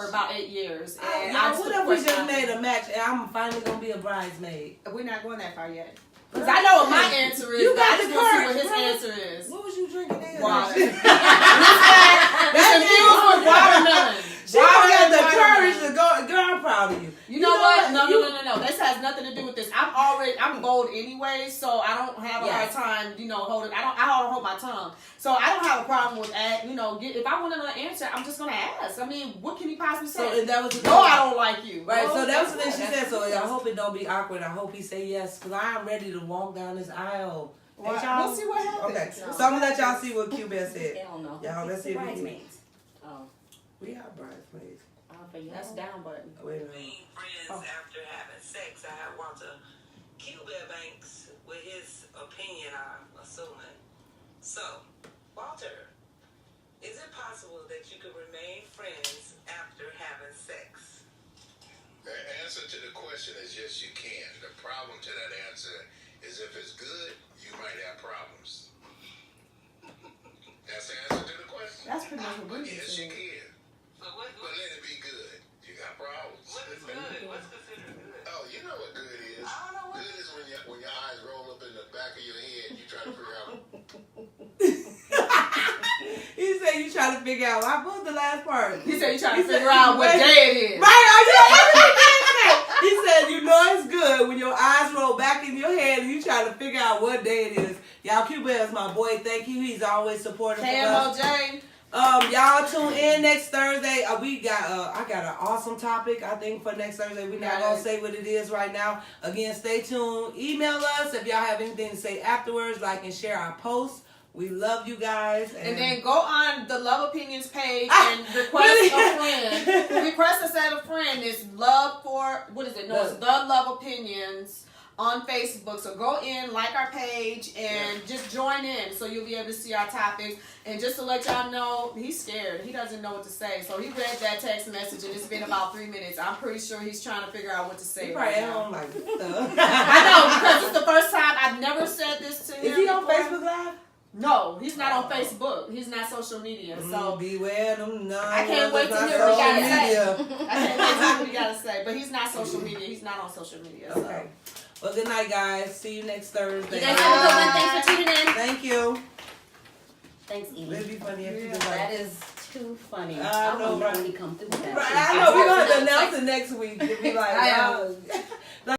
about 8 years. And what if we just made a match and I'm finally gonna be a bridesmaid? We're not going that far yet. Because I know what my answer is. You got I just the want to see courage, what his answer is. What was you drinking then? Water. It's infused with watermelon. She got the courage to go. Girl, I'm proud of you. You know what? No. This has nothing to do with this. I'm bold anyway, so I don't have a hard time, holding. I don't hold my tongue. So I don't have a problem with that. If I want another answer, I'm just gonna ask. I mean, what can he possibly say? So that was no, I don't like you. Right. So that was the thing she said. So I hope it don't be awkward. I hope he say yes, because I'm ready to walk down this aisle. We'll see what happens. Okay. So I'm gonna let y'all see what Q Bear said. Hell no. Y'all, let's see if we can. Oh. We are bridesmaids. That's down button. Wait a minute. Friends after having sex. I want to Q Bear Banks with his opinion, I'm assuming. So is yes, you can. The problem to that answer is if it's good, you might have problems. That's the answer to the question. That's pretty much what Bridget Yes, you said. can. But But let it be good. You got problems. what is good? What's considered good? Oh, you know what good is. I don't know what. Good is when your eyes roll up in the back of your head and you try to figure out. He said you trying to figure out. What was the last part? He said you trying to figure out what day it is. Right? Are you He said you know it's good when your eyes roll back in your head and you try to figure out what day it is. Y'all, Cuba is my boy. Thank you. He's always supportive of us. KMOJ. Y'all tune in next Thursday. We got I got an awesome topic I think for next Thursday. We're not gonna say what it is right now. Again, stay tuned. Email us if y'all have anything to say afterwards. Like and share our posts. We love you guys. And then go on the Love Opinions page and request a friend. Request us as a friend. It's Love for, what is it? No, it's The Love Opinions on Facebook. So go in, like our page, and just join in so you'll be able to see our topics. And just to let y'all know, he's scared. He doesn't know what to say. So he read that text message and it's been about 3 minutes. I'm pretty sure he's trying to figure out what to say. He probably right at now. home like, I know, because it's the first time I've never said this to him. Is he on before. Facebook Live? No, he's not on Facebook. He's not social media. So beware them. No, I can't wait to hear what he got to say. I can't wait to hear what he got to say. But he's not social media. He's not on social media. So. Okay. Well, good night, guys. See you next Thursday. You guys have a good one. Thanks for tuning in. Thank you. Thanks, Evie. It'd be funny if you did That like. is too funny. I know, I right? when he come through with that. Right, I know. We're going to have to announce it next week. It'd be like, I know.